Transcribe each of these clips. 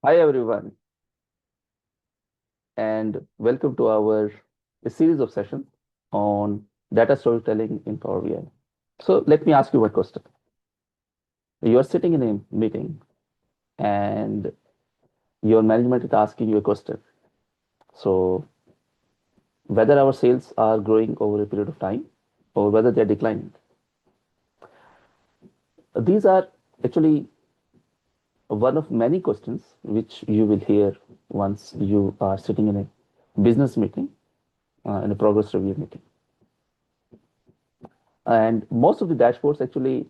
Hi everyone, and welcome to our series of sessions on data storytelling in Power BI. So let me ask you one question. You are sitting in a meeting and your management is asking you a question. So whether our sales are growing over a period of time or whether they're declining. These are actually one of many questions which you will hear once you are sitting in a business meeting, in a progress review meeting. And most of the dashboards actually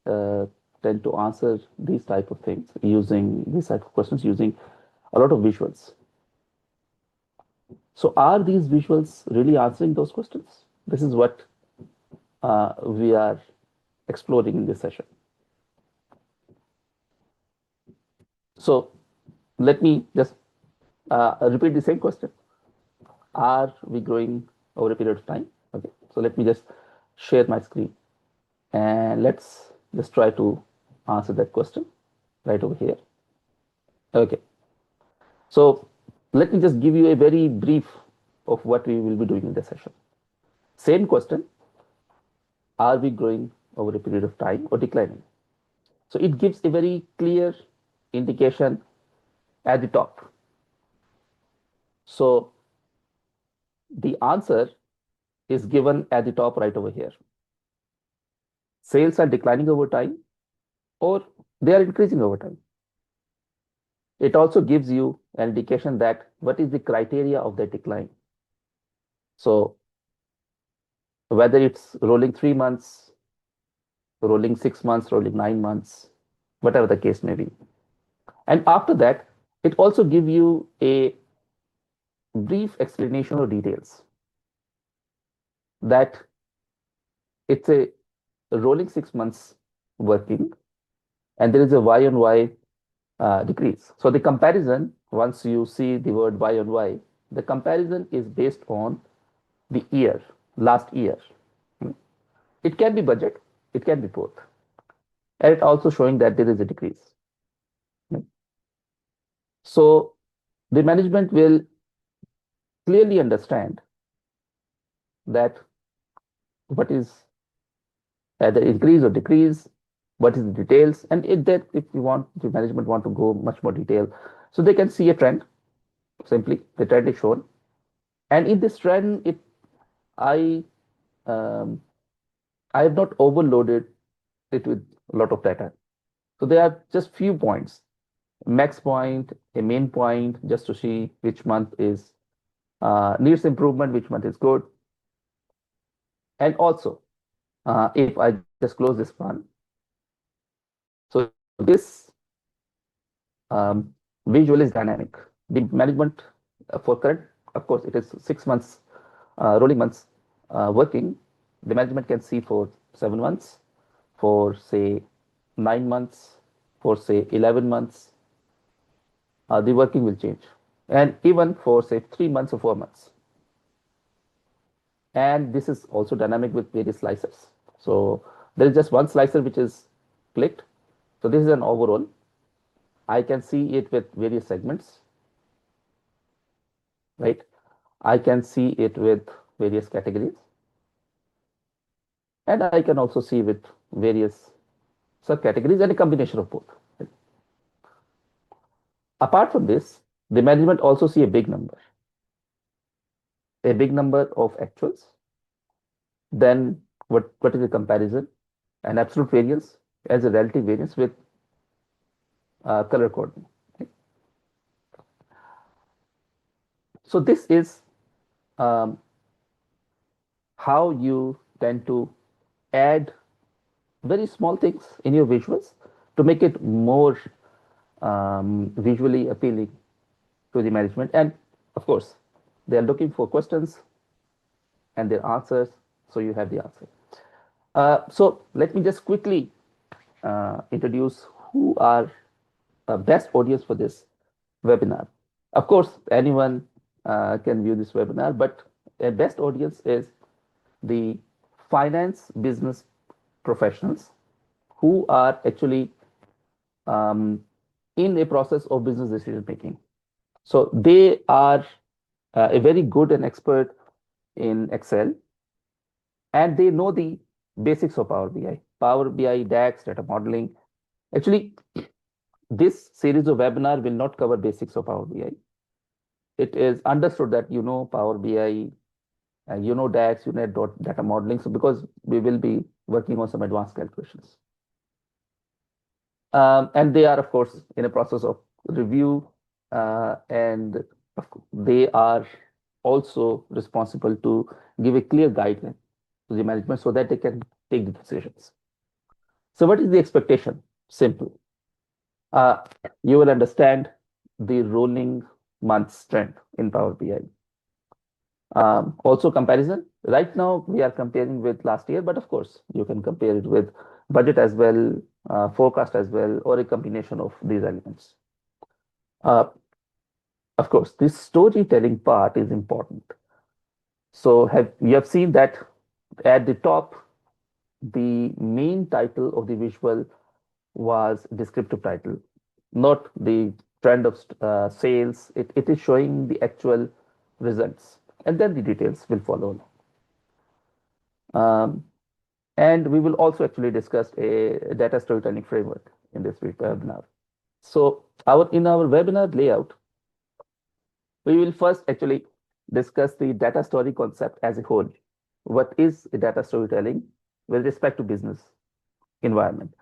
uh, tend to answer these type of things using these type of questions using a lot of visuals. So are these visuals really answering those questions? This is what we are exploring in this session. So let me just repeat the same question. Are we growing over a period of time? Okay, so let me just share my screen and let's just try to answer that question right over here. Okay, so let me just give you a very brief of what we will be doing in this session. Same question, are we growing over a period of time or declining? So it gives a very clear indication at the top. So the answer is given at the top right over here. Sales are declining over time or they are increasing over time. It also gives you an indication that what is the criteria of the decline. So whether it's rolling 3 months, rolling 6 months, rolling 9 months, whatever the case may be. And after that, it also gives you a brief explanation or details that it's a rolling 6 months working and there is a Y on Y decrease. So the comparison, once you see the word Y on Y, the comparison is based on the year, last year. It can be budget, it can be both. And it also showing that there is a decrease. So the management will clearly understand that what is either increase or decrease, what is the details, and if you want, the management want to go much more detail, so they can see a trend. Simply, the trend is shown, and in this trend, I um, I have not overloaded it with a lot of data. So there are just few points, max point, a main point, just to see which month is needs improvement, which month is good, and also if I just close this one, so this visual is dynamic. The management for current, of course, it is 6 months, rolling months working. The management can see for 7 months, for say 9 months, for say 11 months, the working will change. And even for say 3 months or 4 months. And this is also dynamic with various slicers. So there is just one slicer which is clicked. So this is an overall. I can see it with various segments, right? I can see it with various categories. And I can also see with various subcategories and a combination of both. Right? Apart from this, the management also see a big number of actuals. Then what is the comparison? An absolute variance as a relative variance with color coding. Right? So this is um, how you tend to add very small things in your visuals to make it more visually appealing to the management. And of course, they are looking for questions and their answers, so you have the answer. So let me just quickly introduce who are best audience for this webinar. Of course, anyone can view this webinar, but a best audience is the finance business professionals who are actually um, in a process of business decision making. So they are a very good and expert in Excel, and they know the basics of Power BI, Power BI, DAX, data modeling. Actually, this series of webinar will not cover basics of Power BI. It is understood that you know Power BI, you know DAX, you know data modeling. So because we will be working on some advanced calculations. And they are, of course, in a process of review, and they are also responsible to give a clear guideline to the management so that they can take the decisions. So what is the expectation? Simple. Uh, you will understand the rolling months trend in Power BI. Also comparison. Right now, we are comparing with last year, but of course, you can compare it with budget as well, forecast as well, or a combination of these elements. Uh, of course, this storytelling part is important. So you have seen that at the top, the main title of the visual was descriptive title, not the trend of sales. It is showing the actual results, and then the details will follow. Um, and we will also actually discuss a data storytelling framework in this webinar. So in our webinar layout, we will first actually discuss the data story concept as a whole. What is a data storytelling with respect to business environment?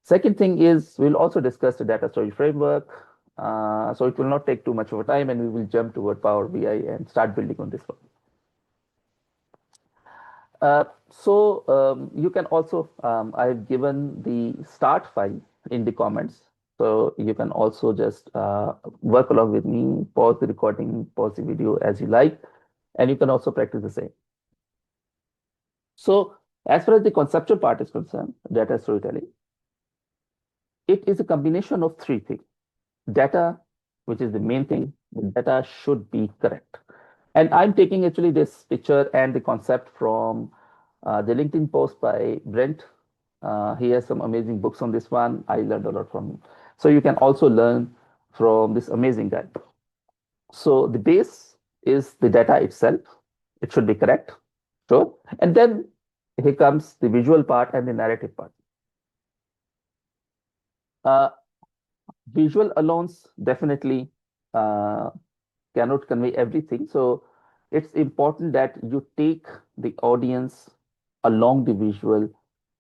Second thing is we'll also discuss the data story framework. So it will not take too much of a time, and we will jump toward Power BI and start building on this one. You can also, I've given the start file in the comments. So you can also just work along with me, pause the recording, pause the video as you like, and you can also practice the same. So as far as the conceptual part is concerned, data storytelling, it is a combination of three things. Data, which is the main thing, the data should be correct. And I'm taking actually this picture and the concept from the LinkedIn post by Brent. He has some amazing books on this one. I learned a lot from him. So you can also learn from this amazing guy. So the base is the data itself. It should be correct. Sure. And then here comes the visual part and the narrative part. Uh, Visual alone definitely uh, cannot convey everything. So it's important that you take the audience along the visual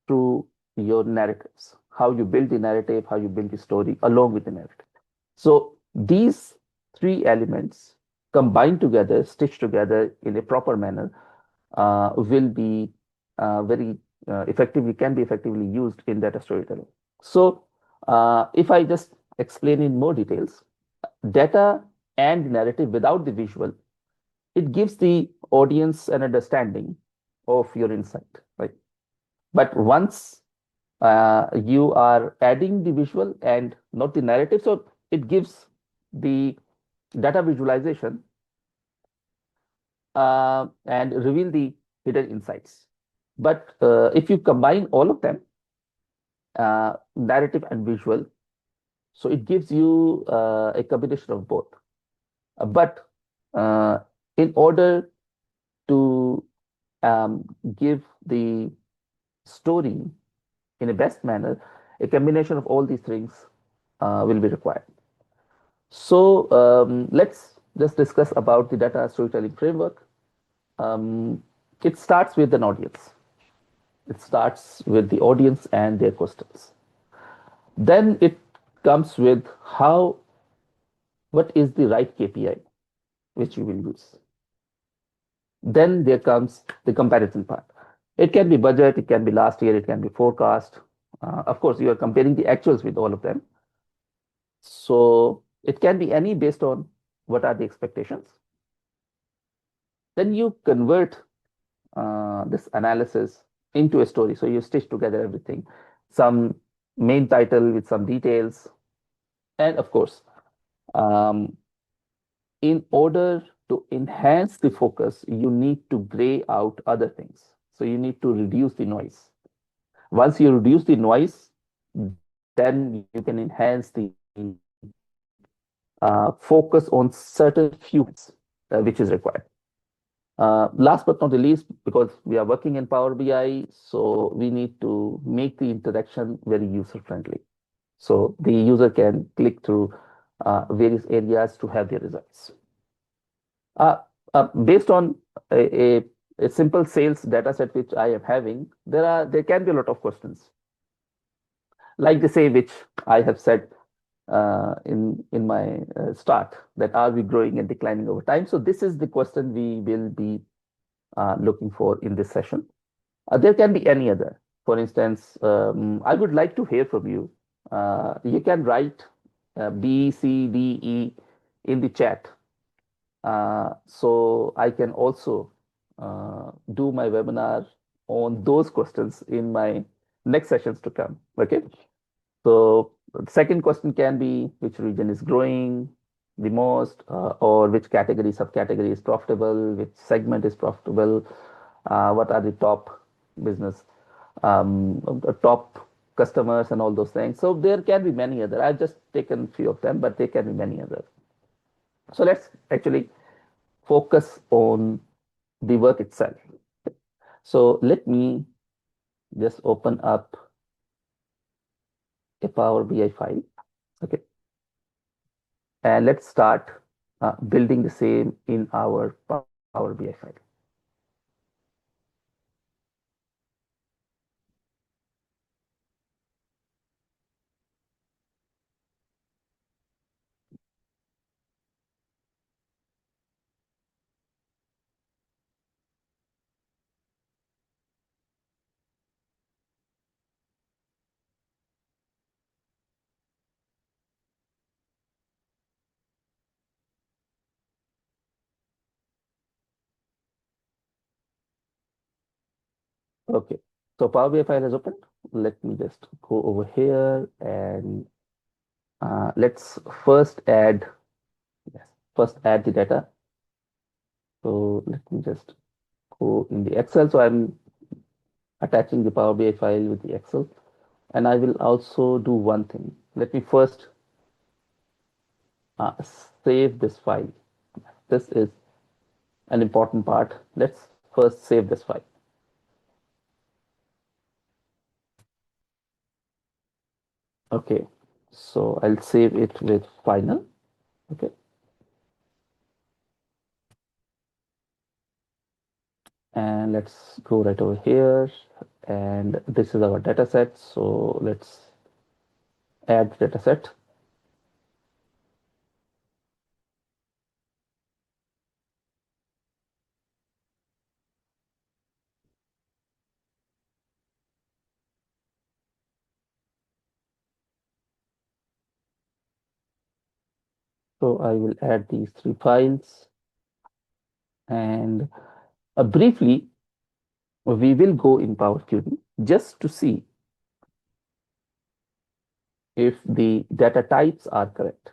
through your narratives, how you build the narrative, how you build the story along with the narrative. So these three elements combined together, stitched together in a proper manner, will be very effectively, can be effectively used in data storytelling. So if I just explain in more details, data and narrative without the visual, it gives the audience an understanding of your insight, right? But once you are adding the visual and not the narrative, so it gives the data visualization and reveal the hidden insights. But if you combine all of them, narrative and visual, so it gives you a combination of both. But in order to give the story in a best manner, a combination of all these things will be required. So let's just discuss about the data storytelling framework. It starts with an audience. It starts with the audience and their questions. Then it comes with what is the right KPI which you will use. Then there comes the comparison part. It can be budget, it can be last year, it can be forecast. Of course, you are comparing the actuals with all of them. So it can be any based on what are the expectations. Then you convert this analysis into a story. So you stitch together everything, some main title with some details. And of course, um, in order to enhance the focus, you need to gray out other things. So you need to reduce the noise. Once you reduce the noise, then you can enhance the focus on certain few which is required. Last but not the least, because we are working in Power BI, so we need to make the interaction very user-friendly. So the user can click through various areas to have their results. Uh, Based on a simple sales data set which I am having, there can be a lot of questions, like the same which I have said in my start, that are we growing and declining over time? So this is the question we will be looking for in this session. There can be any other. For instance, I would like to hear from you. You can write B, C, D, E in the chat. So I can also do my webinar on those questions in my next sessions to come. Okay. So the second question can be which region is growing the most, or which category, subcategory is profitable, which segment is profitable, what are the top business, top customers and all those things. So there can be many other. I've just taken few of them, but there can be many other. So let's actually focus on the work itself. So let me just open up a Power BI file. Okay. And let's start building the same in our Power BI file. Okay, so Power BI file is open. Let me just go over here and let's first add, yes, first add the data. So let me just go in the Excel. So I'm attaching the Power BI file with the Excel. And I will also do one thing. Let me first save this file. This is an important part. Let's first save this file. Okay, so I'll save it with final. Okay. And let's go right over here. And this is our data set. So let's add data set. So I will add these three files. And briefly, we will go in Power Query just to see if the data types are correct.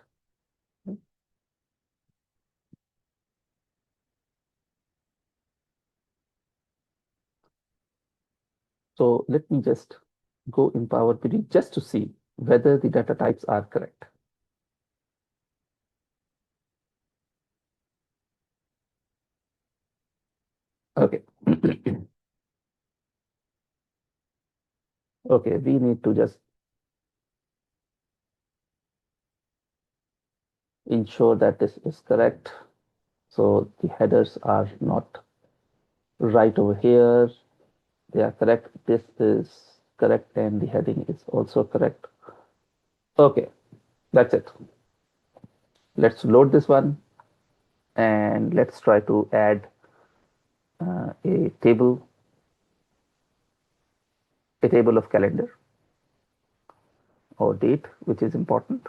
So let me just go in Power Query just to see whether the data types are correct. Okay. Okay, we need to just ensure that this is correct. So the headers are not right over here. They are correct. This is correct, and the heading is also correct. Okay, that's it. Let's load this one, and let's try to add a table of calendar or date, which is important.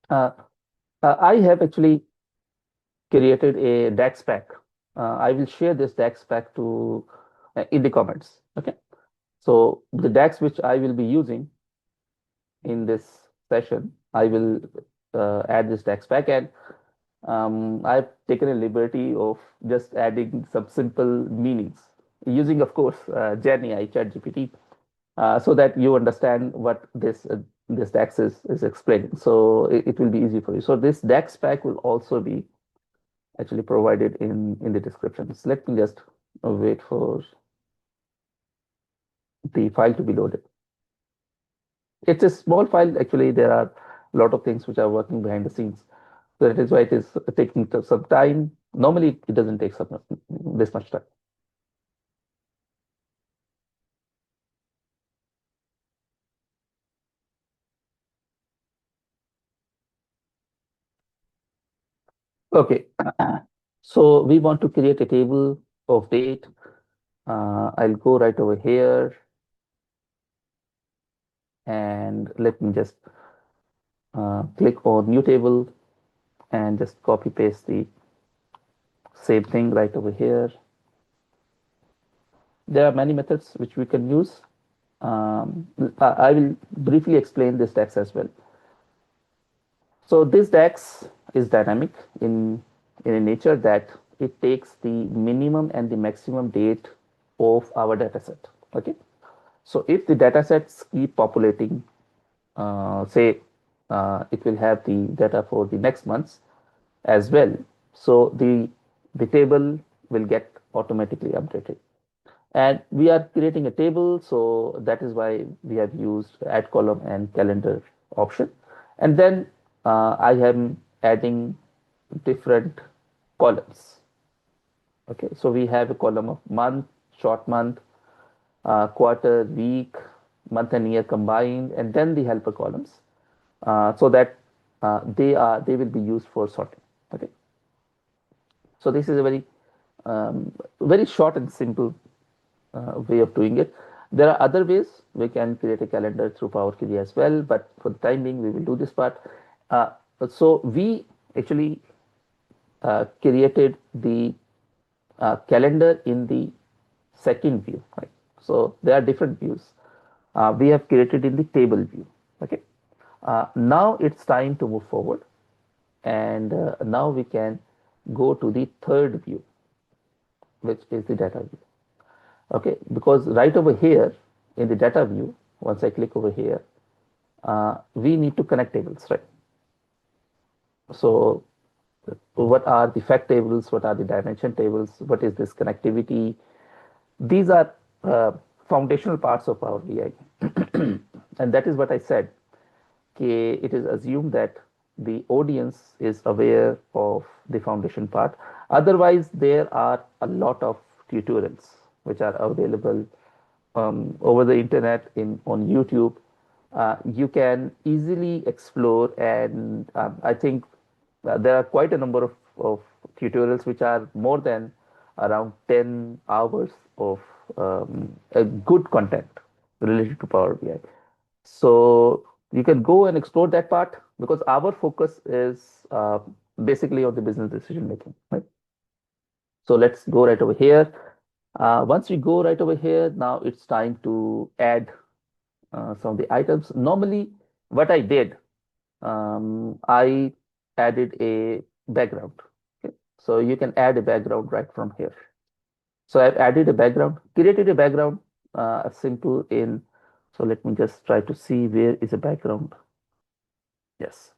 Uh, I have actually created a DAX pack. I will share this DAX pack to in the comments. Okay. So the DAX which I will be using in this session, I will add this DAX pack, and I've taken a liberty of just adding some simple meanings using, of course, GenAI, ChatGPT, so that you understand what this DAX is explaining. So it will be easy for you. So this DAX pack will also be actually provided in the descriptions. Let me just wait for the file to be loaded. It's a small file. Actually, there are a lot of things which are working behind the scenes. So that is why it is taking some time. Normally, it doesn't take this much time. Okay. So we want to create a table of date. I'll go right over here and let me just click on new table and just copy paste the same thing right over here. There are many methods which we can use. I will briefly explain this DAX as well. So this DAX is dynamic in a nature that it takes the minimum and the maximum date of our dataset. Okay. So if the datasets keep populating, say it will have the data for the next months as well. So the table will get automatically updated. And we are creating a table, so that is why we have used add column and calendar option. And then I am adding different columns. Okay, so we have a column of month, short month, quarter, week, month and year combined, and then the helper columns, so that they will be used for sorting. Okay, so this is a very short and simple way of doing it. There are other ways we can create a calendar through Power Query as well, but for the time being, we will do this part. Uh, so we actually created the calendar in the second view. Right? So there are different views. We have created in the table view. Okay. Now it's time to move forward, and now we can go to the third view, which is the data view. Okay, because right over here in the data view, once I click over here, we need to connect tables, right? So what are the fact tables? What are the dimension tables? What is this connectivity? These are foundational parts of our BI. And that is what I said. It is assumed that the audience is aware of the foundation part. Otherwise, there are a lot of tutorials which are available over the internet on YouTube. You can easily explore, and I think there are quite a number of tutorials which are more than around 10 hours of a good content related to Power BI. So you can go and explore that part because our focus is basically on the business decision making, right? So let's go right over here. Once we go right over here, now it's time to add some of the items. Normally, what I did, I added a background. Okay? So you can add a background right from here. So I've added a background, created a background, simple in. So let me just try to see where is a background. Yes.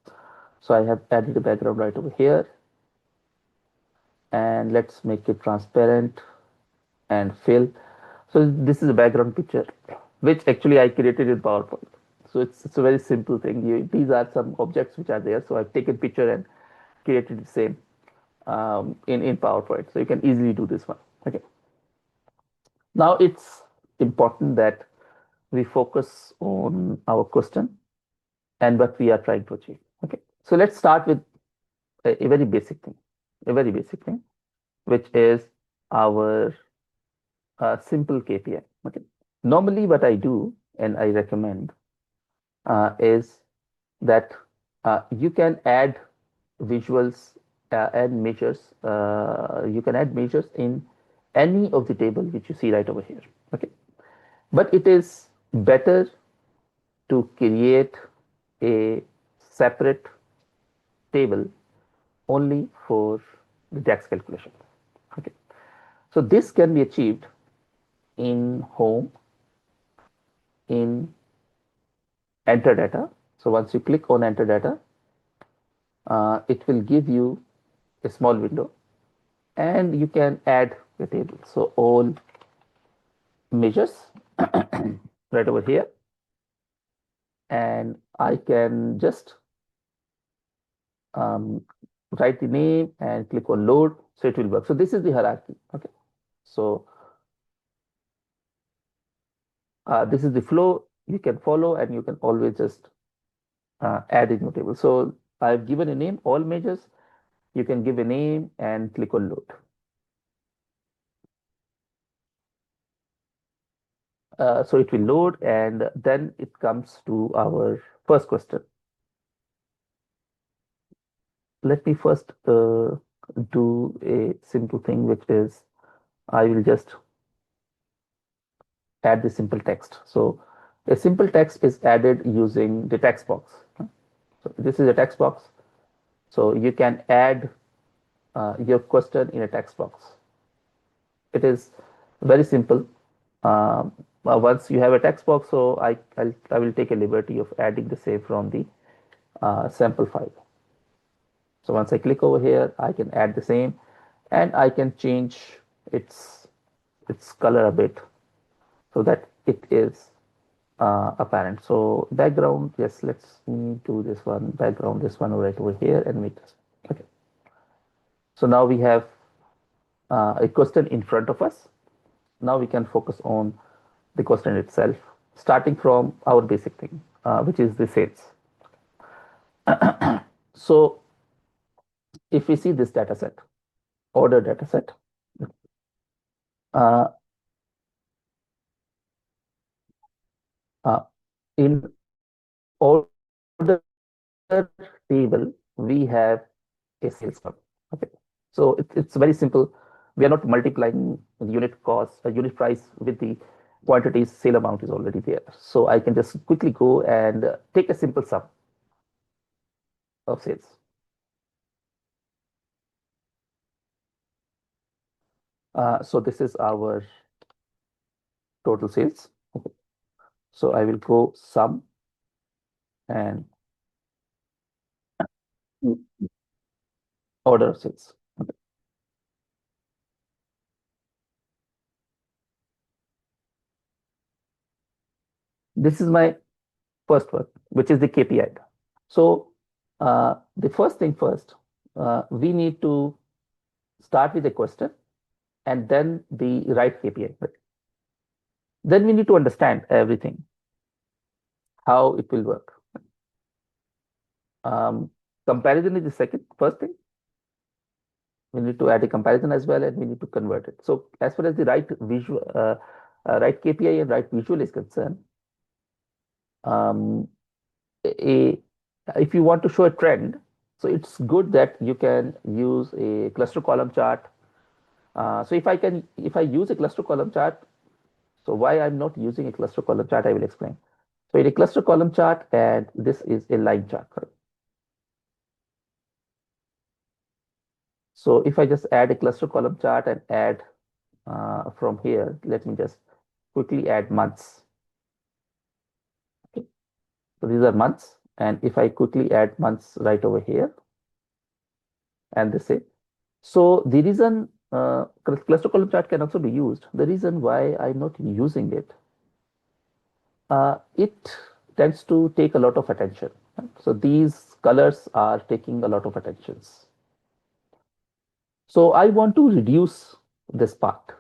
So I have added a background right over here. And let's make it transparent and fill. So this is a background picture, which actually I created in PowerPoint. So it's a very simple thing. These are some objects which are there. So I've taken picture and created the same in PowerPoint. So you can easily do this one. Okay. Now it's important that we focus on our question and what we are trying to achieve. Okay. So let's start with a very basic thing, which is our simple KPI. Okay. Normally, what I do and I recommend is that you can add visuals and measures. You can add measures in any of the table which you see right over here. Okay, but it is better to create a separate table only for the DAX calculation. Okay, so this can be achieved in home, in enter data. So once you click on enter data, it will give you a small window and you can add the table. So all measures right over here, and I can just write the name and click on load, so it will work. So this is the hierarchy. Okay, so this is the flow you can follow, and you can always just add a new table. So I've given a name, all measures. You can give a name and click on load. So it will load, and then it comes to our first question. Let me first do a simple thing, which is I will just add the simple text. So a simple text is added using the text box. So this is a text box. So you can add your question in a text box. It is very simple. Once you have a text box, so I will take a liberty of adding the same from the sample file. So once I click over here, I can add the same, and I can change its color a bit so that it is apparent. So background, yes, let's do this one background, this one right over here, and make this. Okay. So now we have a question in front of us. Now we can focus on the question itself, starting from our basic thing, which is the sales. So if we see this data set, order data set, uh, in order table, we have a sales column. Okay, so it's very simple. We are not multiplying the unit cost, unit price with the quantities. Sale amount is already there. So I can just quickly go and take a simple sum of sales. So this is our total sales. Okay. So I will go sum and order sales. Okay. This is my first one, which is the KPI. So the first thing first, we need to start with a question and then the right KPI. Then we need to understand everything, how it will work. Um, Comparison is the first thing. We need to add a comparison as well, and we need to convert it. So as far as the right KPI and right visual is concerned, um, a if you want to show a trend, so it's good that you can use a cluster column chart. So if I use a cluster column chart, so why I'm not using a cluster column chart, I will explain. So in a cluster column chart, and this is a line chart. Correct? So if I just add a cluster column chart and add from here, let me just quickly add months. Okay. So these are months, and if I quickly add months right over here, and the same. So the reason cluster column chart can also be used. The reason why I'm not using it, it tends to take a lot of attention. Right? So these colors are taking a lot of attentions. So I want to reduce this part.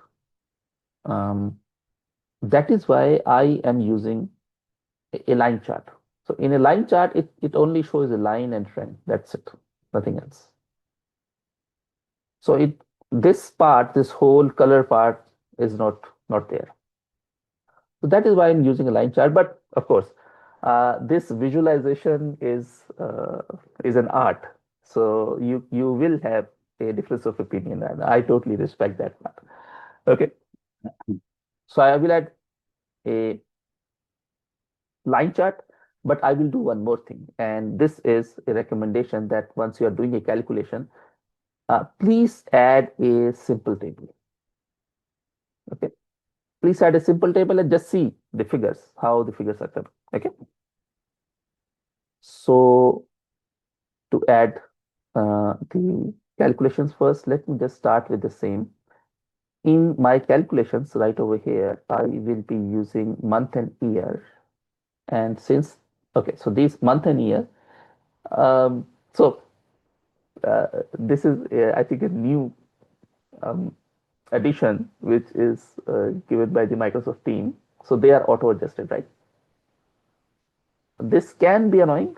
That is why I am using a line chart. So in a line chart, it only shows a line and trend. That's it, nothing else. So this whole color part is not there. So that is why I'm using a line chart. But of course, this visualization is an art. So you will have a difference of opinion, and I totally respect that part. Okay. So I will add a line chart, but I will do one more thing. And this is a recommendation that once you are doing a calculation, please add a simple table. Okay. Please add a simple table and just see the figures, how the figures are coming. Okay. So to add the calculations first, let me just start with the same. In my calculations right over here, I will be using month and year. And since, okay, so these month and year, um, so this is, I think, a new um, addition, which is given by the Microsoft team. So they are auto adjusted, right? This can be annoying.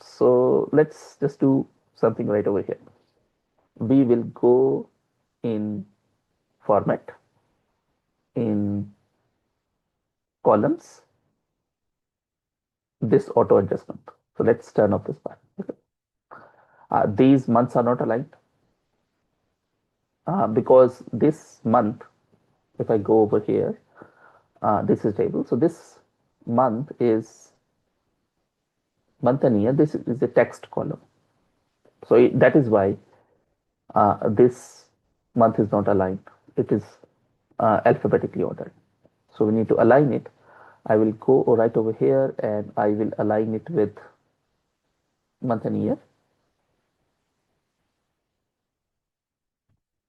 So let's just do something right over here. We will go in format, in columns, this auto adjustment. So let's turn off this part. Okay. These months are not aligned because this month, if I go over here, this is table. So this month is month and year. This is the text column. So that is why this month is not aligned. It is alphabetically ordered. So we need to align it. I will go right over here and I will align it with month and year.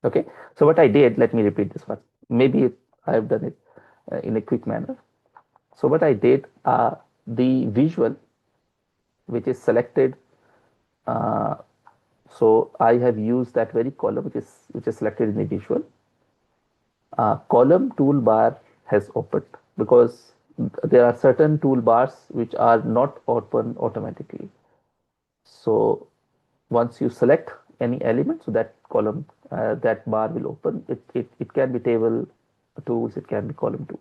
Okay. So what I did, let me repeat this one. Maybe I have done it in a quick manner. So what I did, the visual, which is selected, so I have used that very column which is selected in the visual. Column toolbar has opened because there are certain toolbars which are not open automatically. So once you select any element, so that column, that bar will open. It can be table tools, it can be column tool.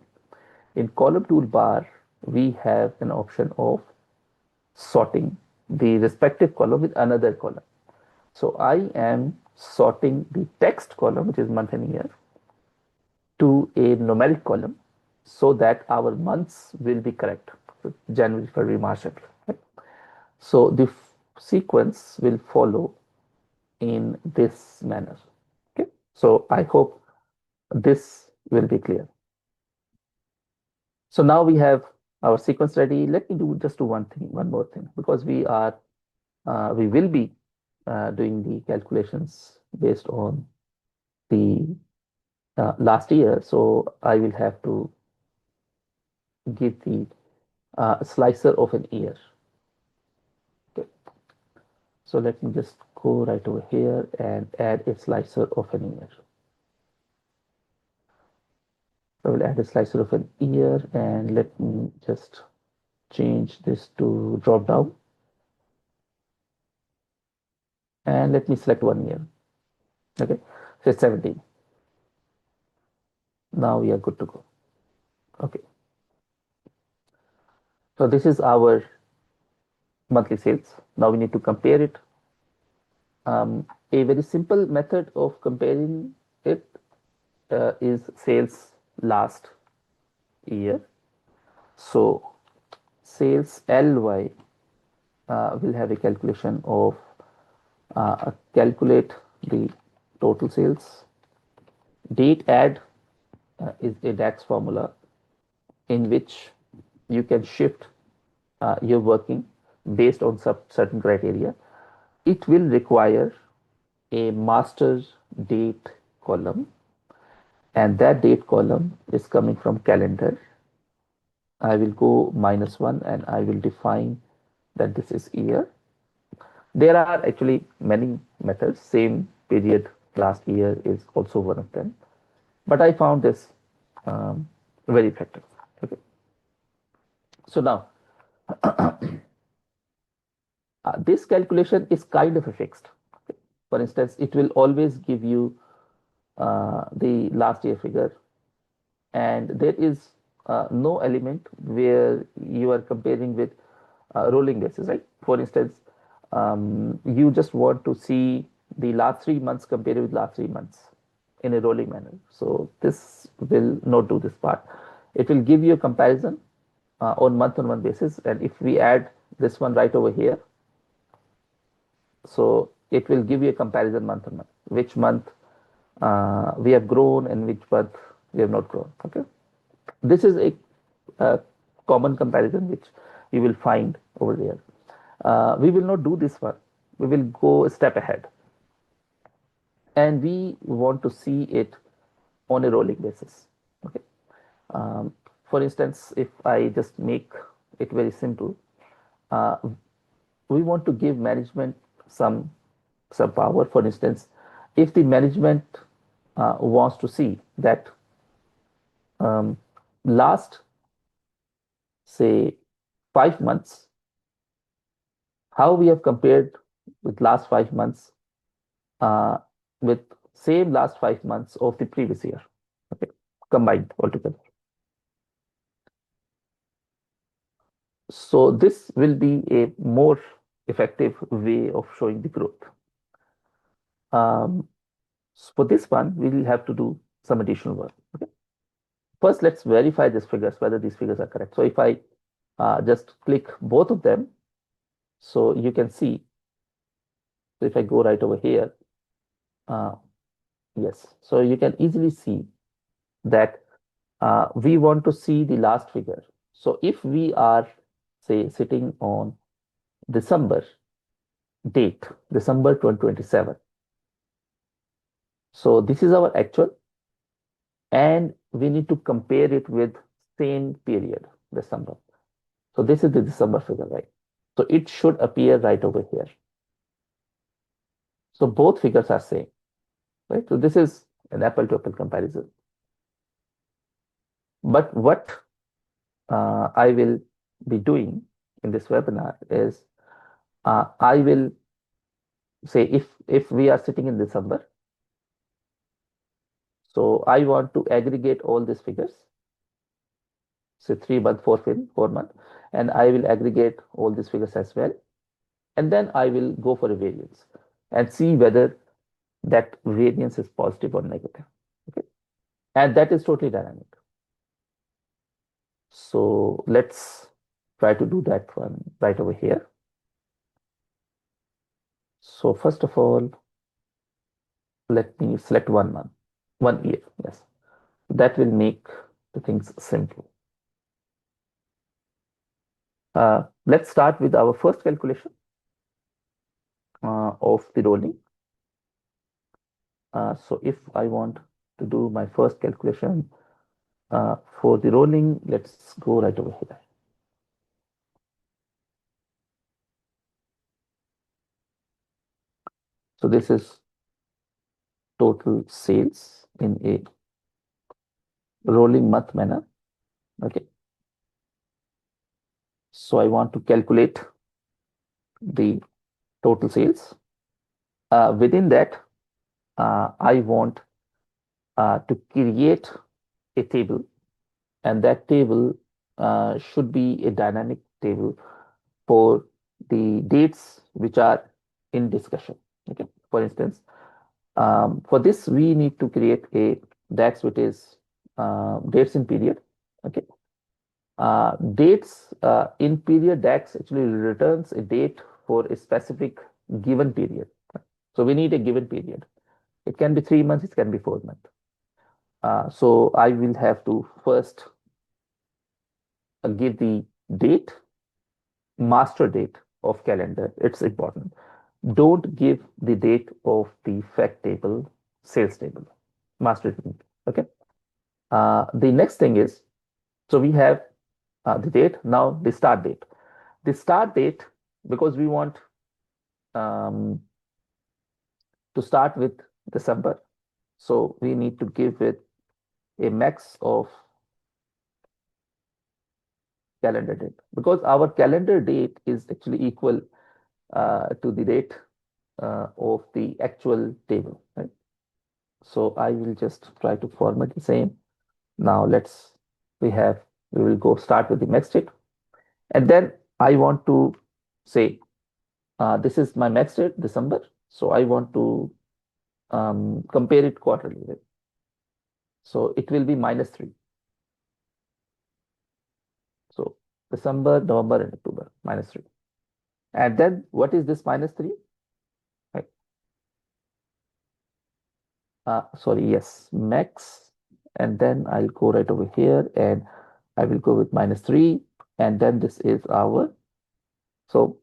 In column toolbar, we have an option of sorting the respective column with another column. So I am sorting the text column, which is month and year, to a numeric column so that our months will be correct. So January, February, March, April. Right? So the sequence will follow in this manner. Okay. So I hope this will be clear. So now we have our sequence ready. Let me do one more thing, because we will be doing the calculations based on the last year. So I will have to give the slicer of an year. Okay. So let me just go right over here and add a slicer of an year. I will add a slicer of an year, and let me just change this to drop down. And let me select 1 year. Okay, so it's 17. Now we are good to go. Okay. So this is our monthly sales. Now we need to compare it. A very simple method of comparing it is sales last year. So sales ly will have a calculation of calculate the total sales. Date add is a DAX formula in which you can shift your working based on certain criteria. It will require a master date column, and that date column is coming from calendar. I will go -1 and I will define that this is year. There are actually many methods. Same period last year is also one of them, but I found this very effective. Okay. So now this calculation is kind of a fixed. For instance, it will always give you the last year figure, and there is no element where you are comparing with rolling basis, right? For instance, you just want to see the last 3 months compared with last 3 months in a rolling manner. So this will not do this part. It will give you a comparison on month basis, and if we add this one right over here, so it will give you a comparison month on month, which month we have grown and which month We have not grown. Okay. This is a common comparison which you will find over there. We will not do this one. We will go a step ahead. And we want to see it on a rolling basis. Okay. Um, for instance, if I just make it very simple, uh, we want to give management some power. For instance, if the management wants to see that um, last, say, 5 months, how we have compared with last 5 months uh, with same last 5 months of the previous year, okay, combined altogether. So this will be a more effective way of showing the growth. So for this one, we will have to do some additional work. Okay. First, let's verify these figures, whether these figures are correct. So if I just click both of them, so you can see, so if I go right over here, yes, so you can easily see that we want to see the last figure. So if we are, say, sitting on December date, December 2027, so this is our actual, and we need to compare it with same period, December. So this is the December figure, right? So it should appear right over here. So both figures are same, right? So this is an apple to apple comparison. But what I will be doing in this webinar is I will say if we are sitting in December, so I want to aggregate all these figures, say 3 month, 4 month, and I will aggregate all these figures as well. And then I will go for a variance and see whether that variance is positive or negative. Okay. And that is totally dynamic. So let's try to do that one right over here. So first of all, let me select 1 month, 1 year. Yes, that will make the things simple. Let's start with our first calculation of the rolling. So if I want to do my first calculation for the rolling, let's go right over here. So this is total sales in a rolling month manner. Okay. So I want to calculate the total sales. Within that, I want to create a table, and that table should be a dynamic table for the dates which are in discussion. Okay. For instance, for this, we need to create a DAX which is dates in period. Okay. Dates in period DAX actually returns a date for a specific given period. So we need a given period. It can be 3 months, it can be 4 months. So I will have to first give the date, master date of calendar. It's important. Don't give the date of the fact table, sales table, master date. Okay. The next thing is, so we have the date, now the start date. The start date, because we want to start with December, so we need to give it a max of calendar date, because our calendar date is actually equal to the date of the actual table, right? So I will just try to format the same. Now we will go start with the max date, and then I want to say this is my max date, December. So I want to compare it quarterly, right? So it will be -3. So December, November, and October, -3. And then what is this -3? Right. Sorry, yes, max and then I'll go right over here and I will go with -3, and then this is our, so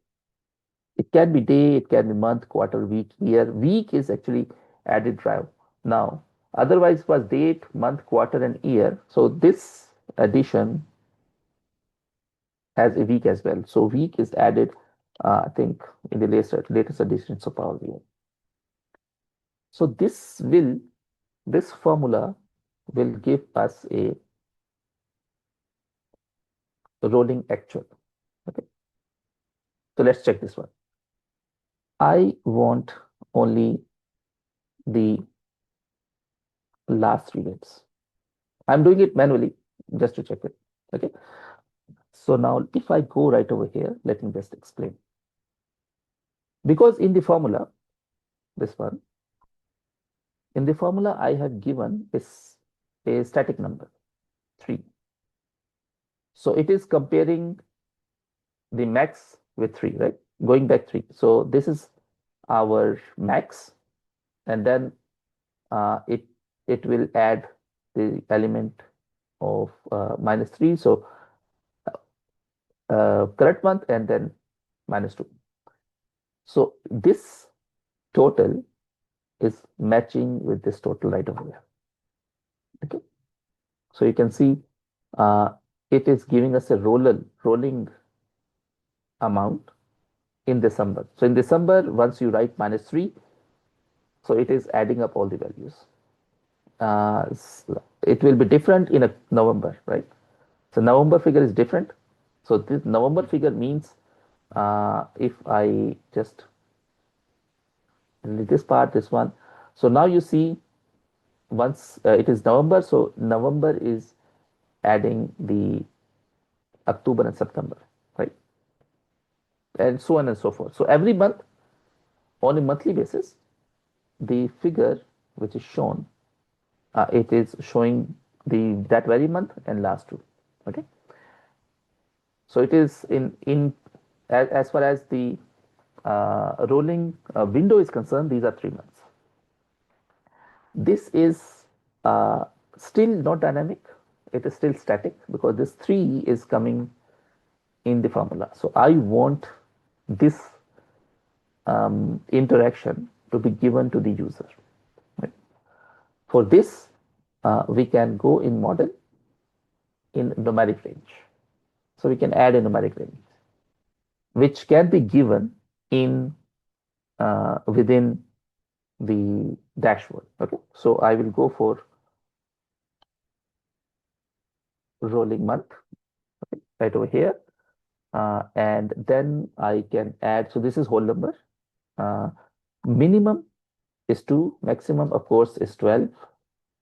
it can be day, it can be month, quarter, week, year. Week is actually added now. Otherwise, it was date, month, quarter, and year. So this addition has a week as well. So week is added, I think, in the latest editions of Power BI. So this formula will give us a rolling actual. Okay. So let's check this one. I want only the last 3 dates. I'm doing it manually just to check it. Okay. So now if I go right over here, let me just explain. Because in the formula, this one, in the formula, I have given is a static number, 3. So it is comparing the max with 3, right? Going back 3. So this is our max, and then it will add the element of -3. So current month and then -2. So this total is matching with this total right over here. Okay. So you can see it is giving us a rolling amount in December. So in December, once you write -3, so it is adding up all the values. It will be different in a November, right? So November figure is different. So this November figure means if I just delete this part, this one. So now you see once it is November, so November is adding the October and September, right? And so on and so forth. So every month on a monthly basis, the figure which is shown, it is showing that very month and last 2. Okay. So it is in as far as the rolling window is concerned, these are 3 months. This is still not dynamic. It is still static because this 3 is coming in the formula. So I want this interaction to be given to the user. Right? For this, we can go in model in numeric range. So we can add a numeric range, which can be given in within the dashboard. Okay, so I will go for rolling month, okay, right over here, and then I can add. So this is whole number. Minimum is 2, maximum of course is 12,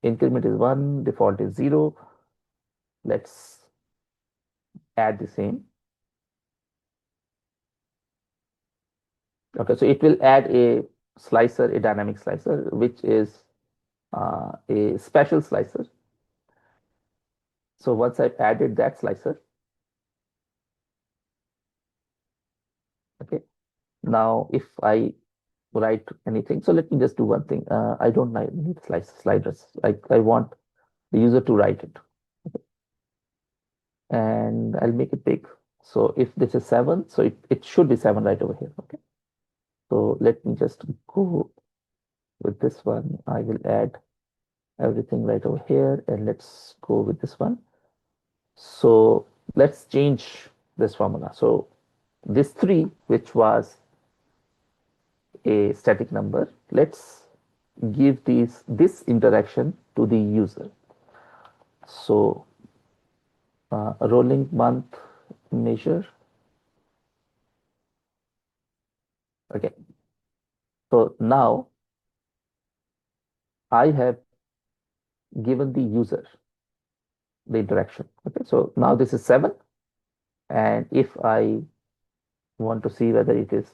increment is 1, default is 0. Let's add the same. Okay, so it will add a slicer, a dynamic slicer, which is a special slicer. So once I've added that slicer, okay, now if I write anything, so let me just do one thing. I don't need sliders. I want the user to write it. Okay. And I'll make it big. So if this is 7, so it should be 7 right over here. Okay. So let me just go with this one. I will add everything right over here, and let's go with this one. So let's change this formula. So this 3, which was a static number, let's give this interaction to the user. So a rolling month measure. Okay. So now I have given the user the interaction. Okay. So now this is 7. And if I want to see whether it is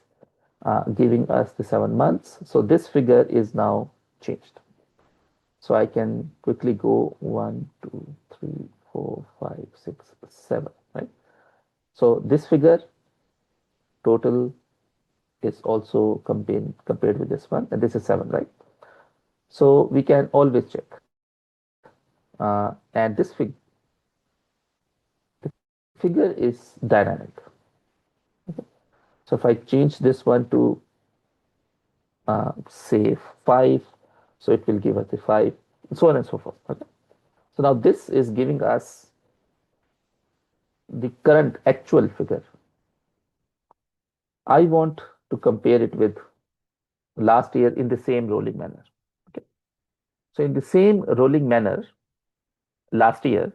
giving us the 7 months, so this figure is now changed. So I can quickly go 1, 2, 3, 4, 5, 6, 7, right? So this figure total is also compared with this one, and this is 7, right? So we can always check and this the figure is dynamic. Okay. So if I change this one to say 5, so it will give us the 5, so on and so forth. Okay. So now this is giving us the current actual figure. I want to compare it with last year in the same rolling manner. Okay. So in the same rolling manner, last year,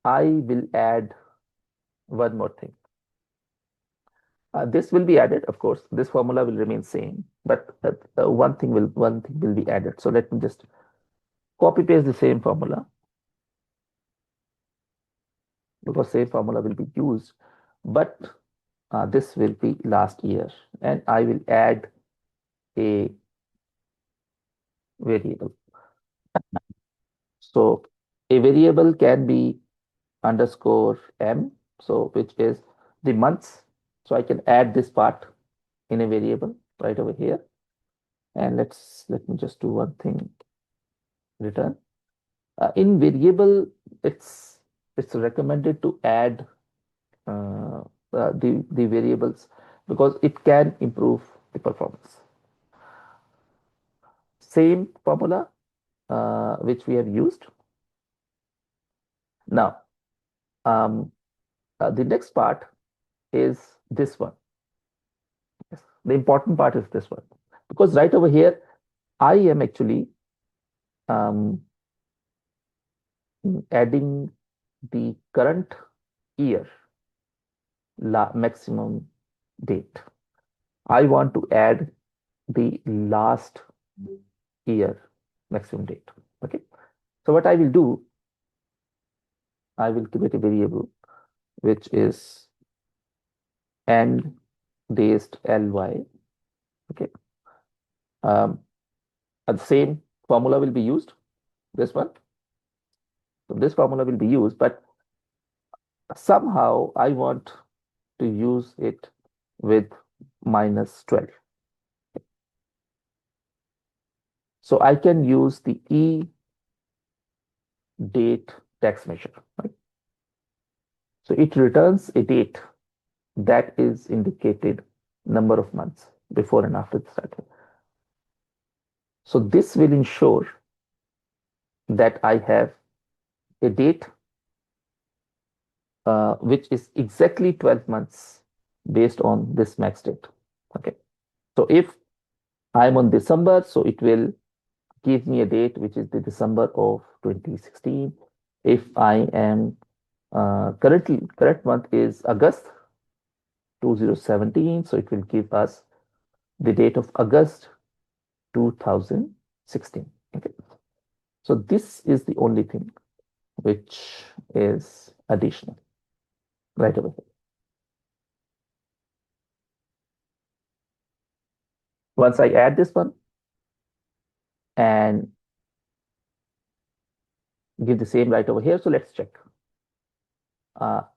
I will add one more thing. This will be added, of course. This formula will remain same, but one thing will be added. So let me just copy paste the same formula, because same formula will be used, but this will be last year, and I will add a variable. So a variable can be underscore m, so which is the months. So I can add this part in a variable right over here. And let me just do one thing, return. In variable, it's recommended to add the variables, because it can improve the performance. Same formula which we have used. Now, the next part is this one. Yes. The important part is this one, because right over here, I am actually um, adding the current year maximum date. I want to add the last year maximum date. Okay. So what I will do, I will create a variable which is end date ly. Okay. The same formula will be used. This one. So this formula will be used, but somehow I want to use it with -12. So I can use the e date text measure. Right? So it returns a date that is indicated number of months before and after the start. So this will ensure that I have a date which is exactly 12 months based on this max date. Okay. So if I'm on December, so it will give me a date which is the December of 2016. If I am correct month is August 2017, so it will give us the date of August 2016. Okay. So this is the only thing which is additional right over here. Once I add this one and give the same right over here, so let's check.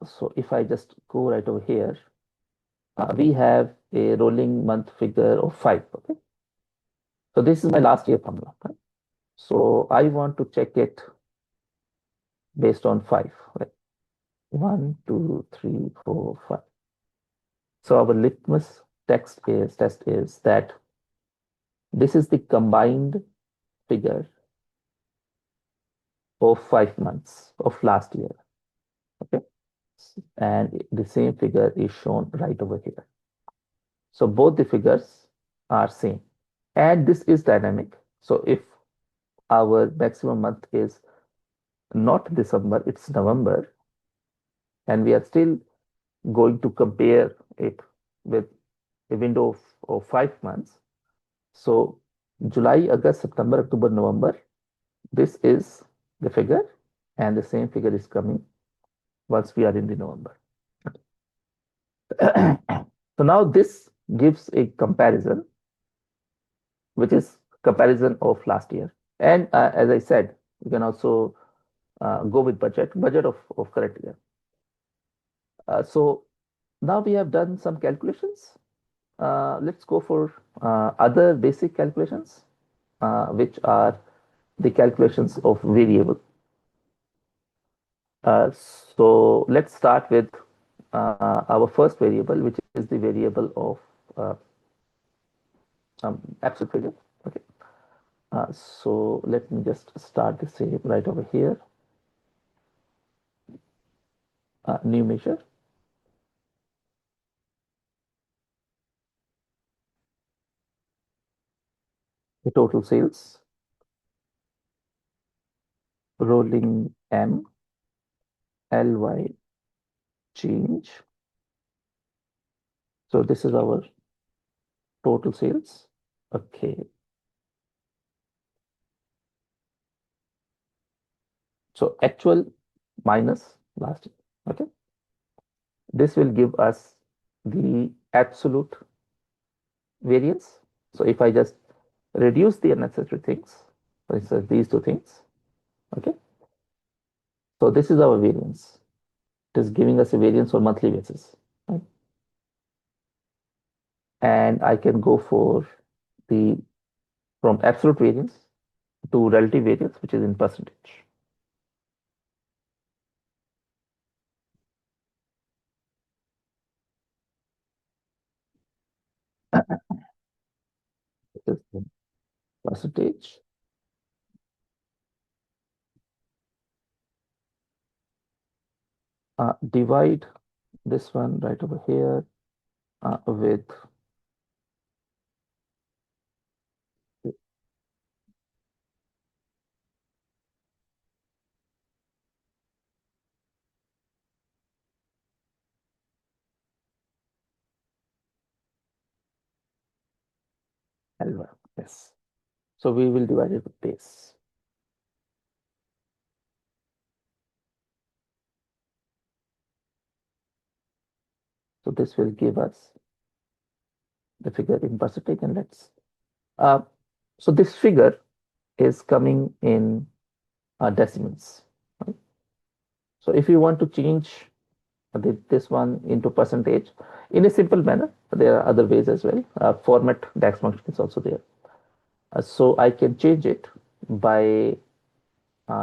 So if I just go right over here, we have a rolling month figure of 5. Okay. So this is my last year formula. Right? So I want to check it based on 5. Right? 1, 2, 3, 4, 5. So our litmus test is that this is the combined figure of 5 months of last year. Okay. And the same figure is shown right over here. So both the figures are same. And this is dynamic. So if our maximum month is not December, it's November, and we are still going to compare it with a window of 5 months. So July, August, September, October, November, this is the figure, and the same figure is coming once we are in the November. So now this gives a comparison, which is comparison of last year. And as I said, you can also go with budget of current year. So now we have done some calculations. Let's go for other basic calculations, which are the calculations of variable. So let's start with our first variable, which is the variable of absolute value. Okay. So let me just start the same right over here. New measure. The total sales. Rolling M. LY change. So this is our total sales. Okay. So actual minus last year. Okay. This will give us the absolute variance. So if I just reduce the unnecessary things, for instance, these two things, okay. So this is our variance. It is giving us a variance on monthly basis. Right? And I can go for the from absolute variance to relative variance, which is in percentage. This is in percentage. Divide this one right over here with L1. Yes. So we will divide it with this. So this will give us the figure in percentage, and let's uh, so this figure is coming in decimals. Right? So if you want to change this one into percentage in a simple manner, there are other ways as well. Format DAX function is also there. So I can change it by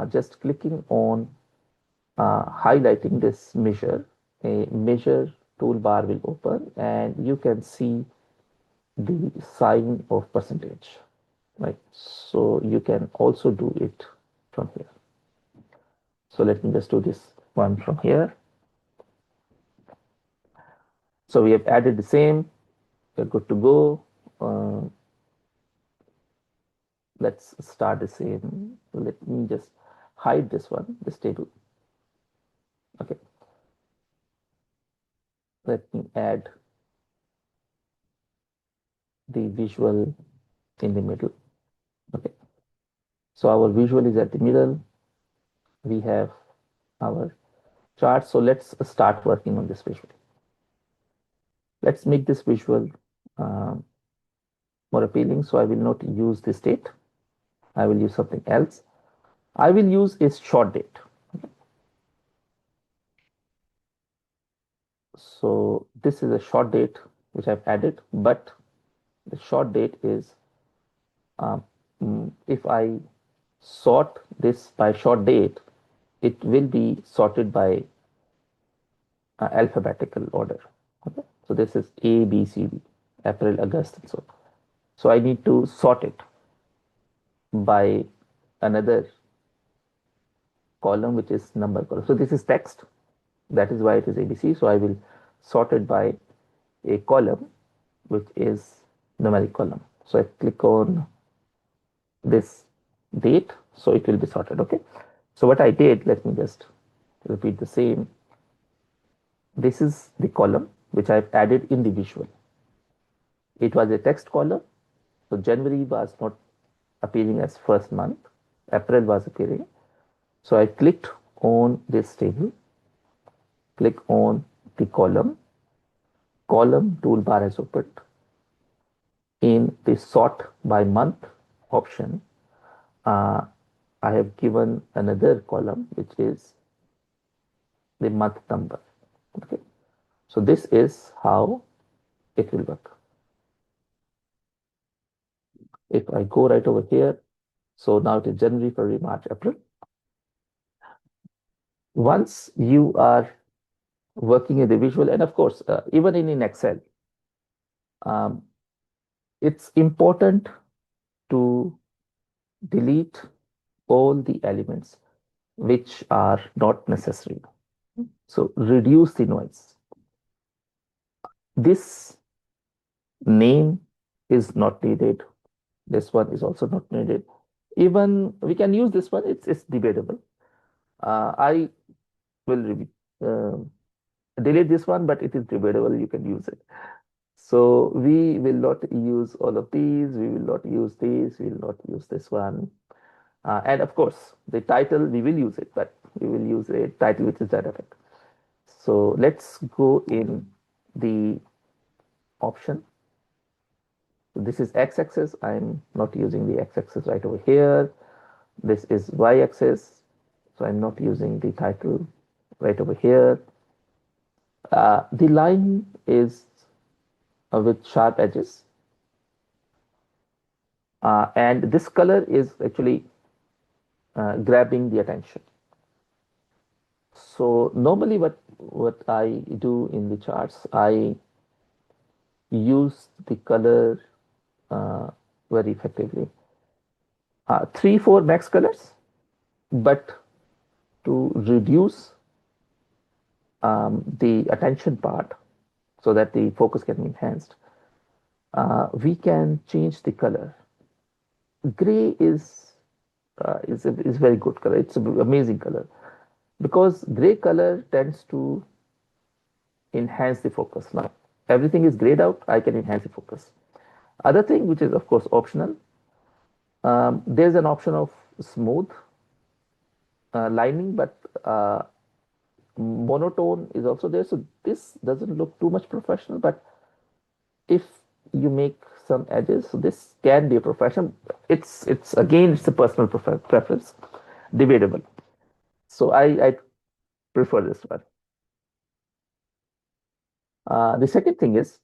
just clicking on highlighting this measure. A measure toolbar will open, and you can see the sign of percentage. Right. So you can also do it from here. So let me just do this one from here. So we have added the same. We're good to go. Let's start the same. Let me just hide this one, this table. Okay. Let me add the visual in the middle. Okay. So our visual is at the middle. We have our chart. So let's start working on this visual. Let's make this visual um, more appealing. So I will not use this date. I will use something else. I will use a short date. So this is a short date which I've added, but the short date is um, if I sort this by short date, it will be sorted by alphabetical order. Okay, so this is A, B, C, D, April, August, and so on. So I need to sort it by another column, which is number column. So this is text. That is why it is ABC. So I will sort it by a column, which is numeric column. So I click on this date, so it will be sorted. Okay. So what I did, let me just repeat the same. This is the column which I've added in the visual. It was a text column. So January was not appearing as first month. April was appearing. So I clicked on this table, click on the column toolbar has opened. In the sort by month option, uh, I have given another column which is the month number. Okay, so this is how it will work. If I go right over here, so now it is January, February, March, April. Once you are working in the visual, and of course, even in Excel, um, it's important to delete all the elements which are not necessary. So reduce the noise. This name is not needed. This one is also not needed. Even we can use this one. It's debatable. I will uh, delete this one, but it is debatable. You can use it. So we will not use all of these. We will not use this. We will not use this one. And of course, the title we will use it, but we will use a title which is dynamic. So let's go in the option. So this is x-axis. I'm not using the x-axis right over here. This is y-axis. So I'm not using the title right over here. The line is with sharp edges. And this color is actually grabbing the attention. So normally what I do in the charts, I use the color uh, very effectively. 3, 4 max colors, but to reduce the attention part so that the focus can be enhanced, we can change the color. Gray is very good color. It's an amazing color because gray color tends to enhance the focus. Now everything is grayed out. I can enhance the focus. Other thing, which is of course optional, there's an option of smooth lining, but monotone is also there. So this doesn't look too much professional, but if you make some edges, so this can be a professional. It's again, it's a personal preference, debatable. So I prefer this one. The second thing is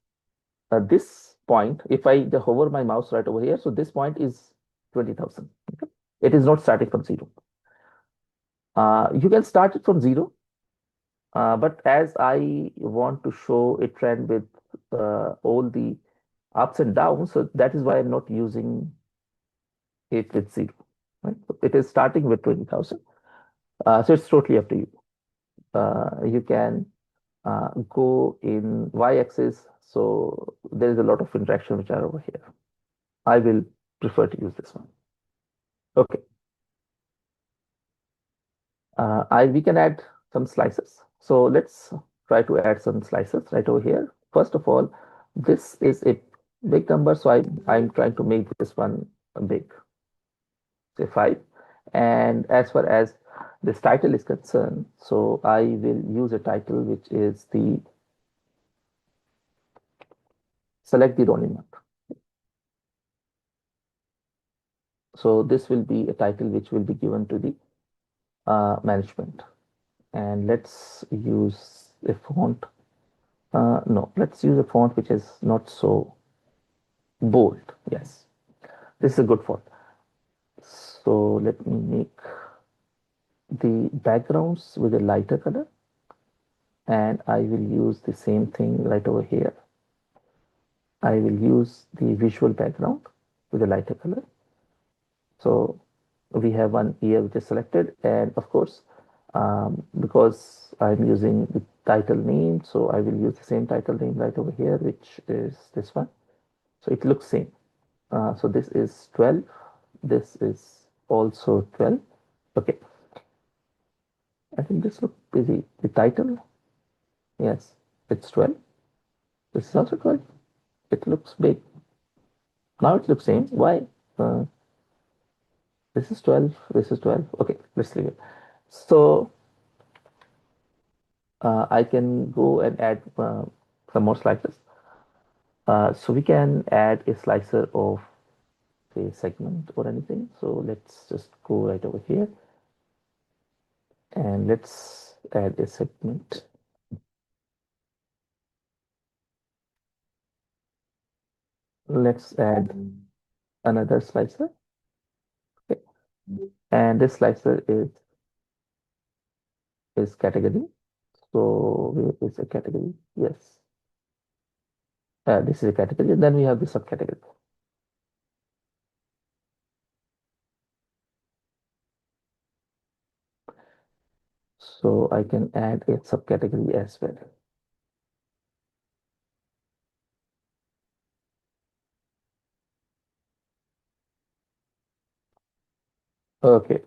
this point. If I hover my mouse right over here, so this point is 20,000. Okay? It is not starting from zero. You can start it from zero, but as I want to show a trend with all the ups and downs, so that is why I'm not using it with zero. Right? So it is starting with 20,000. So it's totally up to you. You can go in y-axis. So there is a lot of interaction which are over here. I will prefer to use this one. Okay. We can add some slices. So let's try to add some slices right over here. First of all, this is a big number, so I'm trying to make this one big, say 5. And as far as this title is concerned, so I will use a title which is the select the rolling month. So this will be a title which will be given to the management. And let's use a font. No, let's use a font which is not so bold. Yes, this is a good font. So let me make the backgrounds with a lighter color. And I will use the same thing right over here. I will use the visual background with a lighter color. So we have one ear which is selected, and of course, because I'm using the title name, so I will use the same title name right over here, which is this one. So it looks same. So this is 12. This is also 12. Okay. I think this looks busy. The title, yes, it's 12. This is also 12. It looks big. Now it looks same. Why? This is 12. This is 12. Okay, let's leave it. So I can go and add some more slices. So we can add a slicer of a segment or anything. So let's just go right over here and let's add a segment. Let's add another slicer. Okay. And this slicer is is category. So where is a category? Yes, this is a category. And then we have the subcategory. So I can add a subcategory as well. Okay,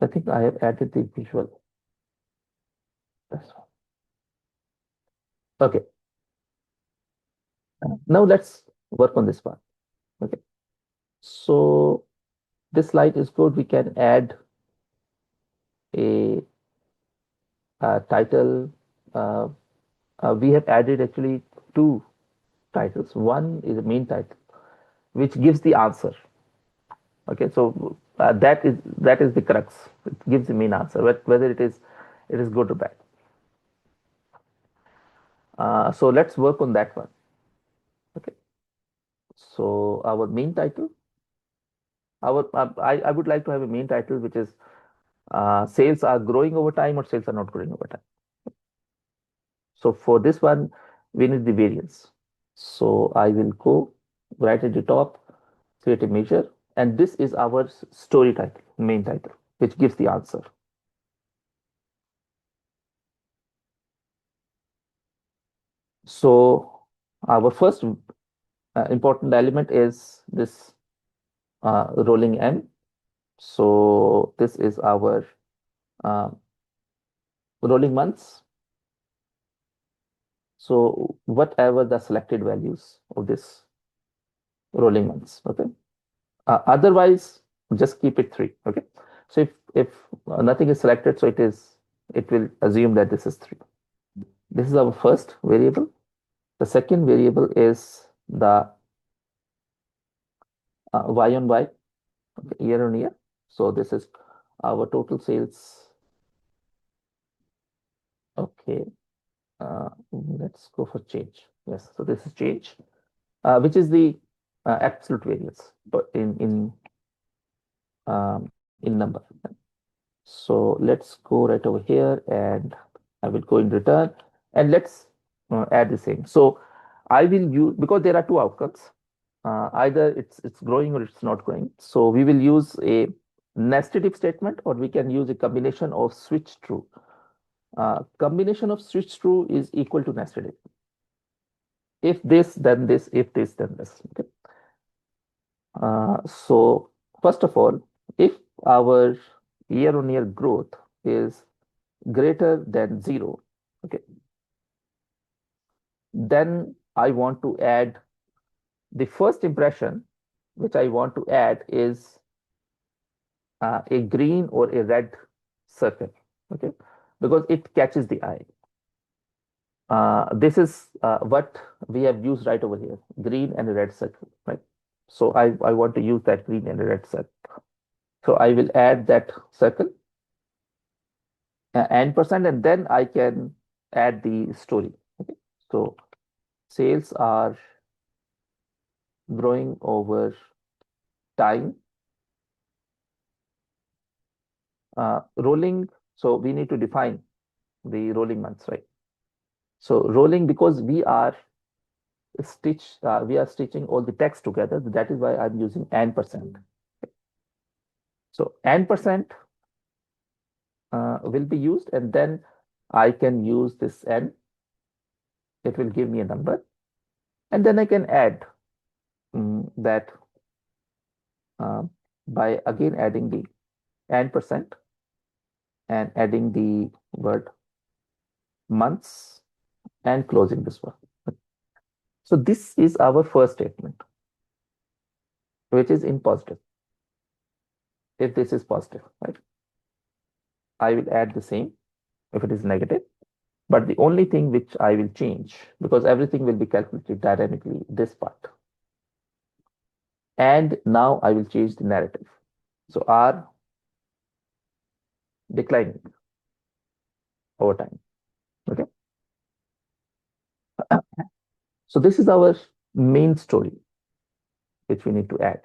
I think I have added the visual. That's all. Okay, now let's work on this part. Okay, so this slide is good. We can add a, title. Uh, we have added actually two titles. One is a main title, which gives the answer. Okay, so that is the crux. It gives the main answer, whether it is good or bad. So let's work on that one. Okay, so our main title, I would like to have a main title which is sales are growing over time or sales are not growing over time. So for this one, we need the variance. So I will go right at the top, create a measure, and this is our story title, main title, which gives the answer. So our first important element is this rolling M. So this is our uh, rolling months. So whatever the selected values of this rolling months. Okay. Otherwise, just keep it 3. Okay. So if nothing is selected, so it will assume that this is 3. This is our first variable. The second variable is the y on y, okay, year on year. So this is our total sales. Okay. Let's go for change. Yes. So this is change, which is the absolute variance, but in number. So let's go right over here, and I will go in return, and let's add the same. So I will use, because there are two outcomes, either it's growing or it's not growing. So we will use a nested if statement, or we can use a combination of switch true. Combination of switch true is equal to nested if. If this, then this. If this, then this. Okay. So first of all, if our year-on-year growth is greater than 0, okay, then I want to add the first impression, which I want to add is a green or a red circle, okay, because it catches the eye. This is what we have used right over here, green and a red circle, right? So I want to use that green and a red circle. So I will add that circle n%, and then I can add the story. Okay, so sales are growing over time. Rolling, so we need to define the rolling months, right? So rolling, because we are stitching all the text together. That is why I'm using n%. So n% will be used, and then I can use this n. It will give me a number, and then I can add that uh, by again adding the n% and adding the word months and closing this one. So this is our first statement, which is in positive. If this is positive, right, I will add the same if it is negative. But the only thing which I will change, because everything will be calculated dynamically, this part. And now I will change the narrative. So R declining over time. Okay. So this is our main story, which we need to add.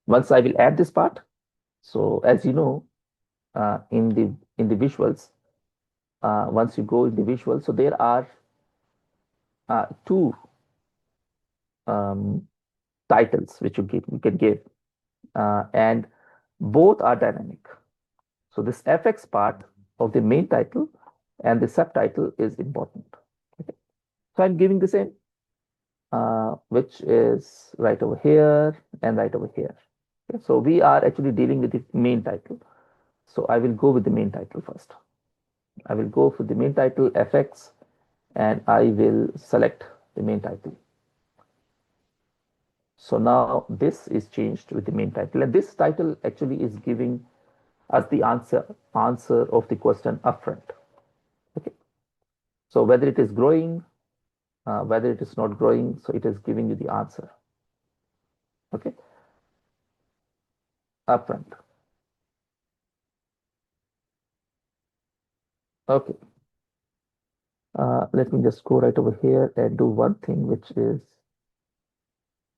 Once I will add this part, So as you know, in the visuals, once you go in the visual, so there are two um, titles which you can give, and both are dynamic. So this fx part of the main title and the subtitle is important. Okay. So I'm giving the same, which is right over here and right over here. Okay. So we are actually dealing with the main title. So I will go with the main title first. I will go for the main title fx, and I will select the main title. So now this is changed with the main title, and this title actually is giving us the answer of the question upfront. Okay. So whether it is growing, whether it is not growing, so it is giving you the answer. Okay. Upfront. Okay. Let me just go right over here and do one thing, which is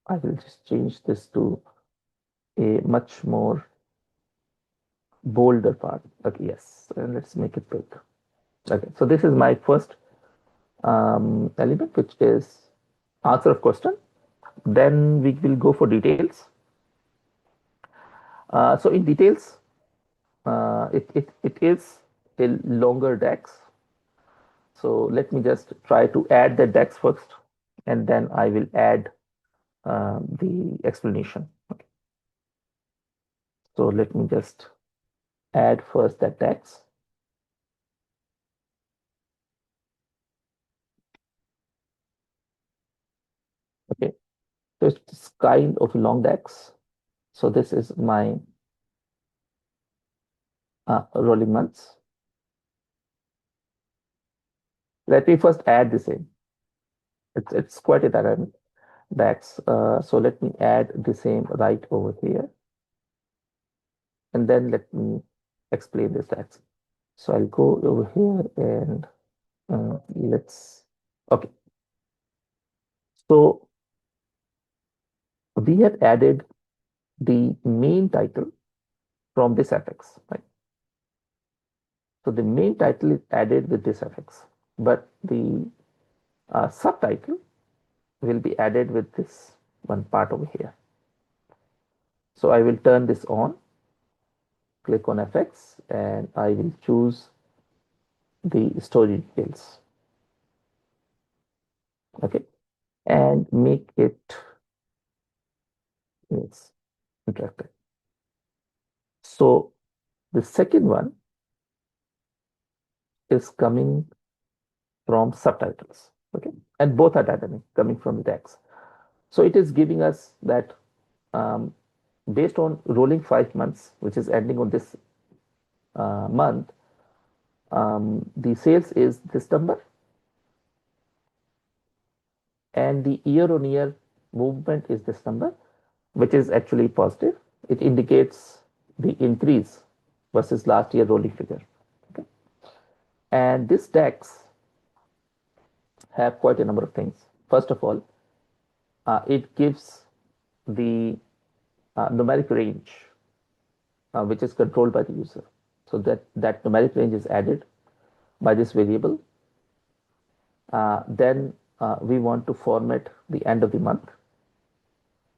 I will just change this to a much more bolder part. Okay, yes, and let's make it big. Okay, so this is my first element, which is answer of question. Then we will go for details. So in details, it is a longer DAX. So let me just try to add the DAX first, and then I will add the explanation. Okay. So let me just add first that DAX. Okay, so it's kind of a long DAX. So this is my rolling months. Let me first add the same. It's quite a dynamic DAX. So let me add the same right over here, and then let me explain this DAX. So I'll go over here and let's. Okay. So we have added the main title from this fx, right? So the main title is added with this fx, but the subtitle will be added with this one part over here. So I will turn this on, click on fx, and I will choose the story details. Okay, and make it yes, interactive. So the second one is coming from subtitles. Okay, and both are dynamic, coming from the text. So it is giving us that um, based on rolling 5 months, which is ending on this month, the sales is this number, and the year-on-year movement is this number, which is actually positive. It indicates the increase versus last year rolling figure. Okay. And this DAX have quite a number of things. First of all, it gives the numeric range, which is controlled by the user. So that numeric range is added by this variable. Then we want to format the end of the month.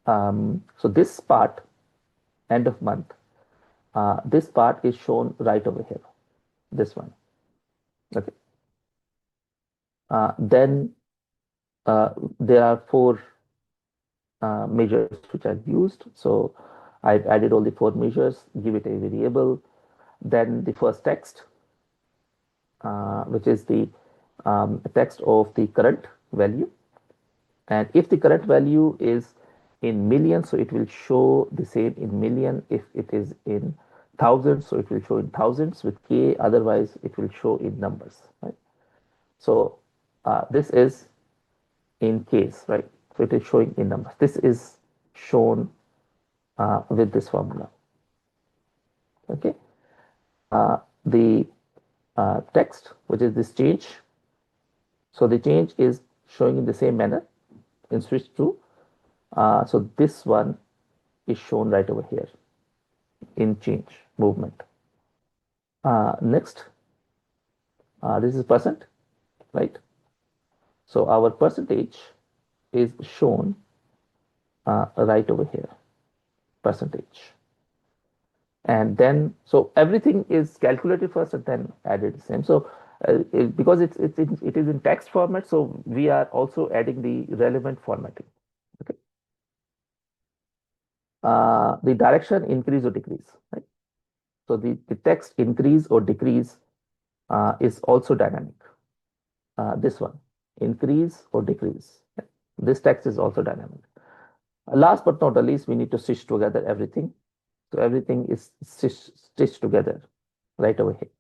So this part, end of month, this part is shown right over here, this one. Okay. Then there are four measures which are used. So I've added all the four measures, give it a variable. Then the first text, which is the text of the current value. And if the current value is in millions, so it will show the same in million. If it is in thousands, so it will show in thousands with K, otherwise it will show in numbers, right? So this is in case, right? So it is showing in numbers. This is shown with this formula. Okay. The text, which is this change. So the change is showing in the same manner in switch to. So this one is shown right over here. in change movement. Next, this is percent, right? So our percentage is shown right over here, percentage. And then, so everything is calculated first and then added the same. So because it is in text format, so we are also adding the relevant formatting. Okay. The direction increase or decrease, right? So the text increase or decrease is also dynamic. This one, increase or decrease. This text is also dynamic. Last but not the least, we need to stitch together everything. So everything is stitched together right over here.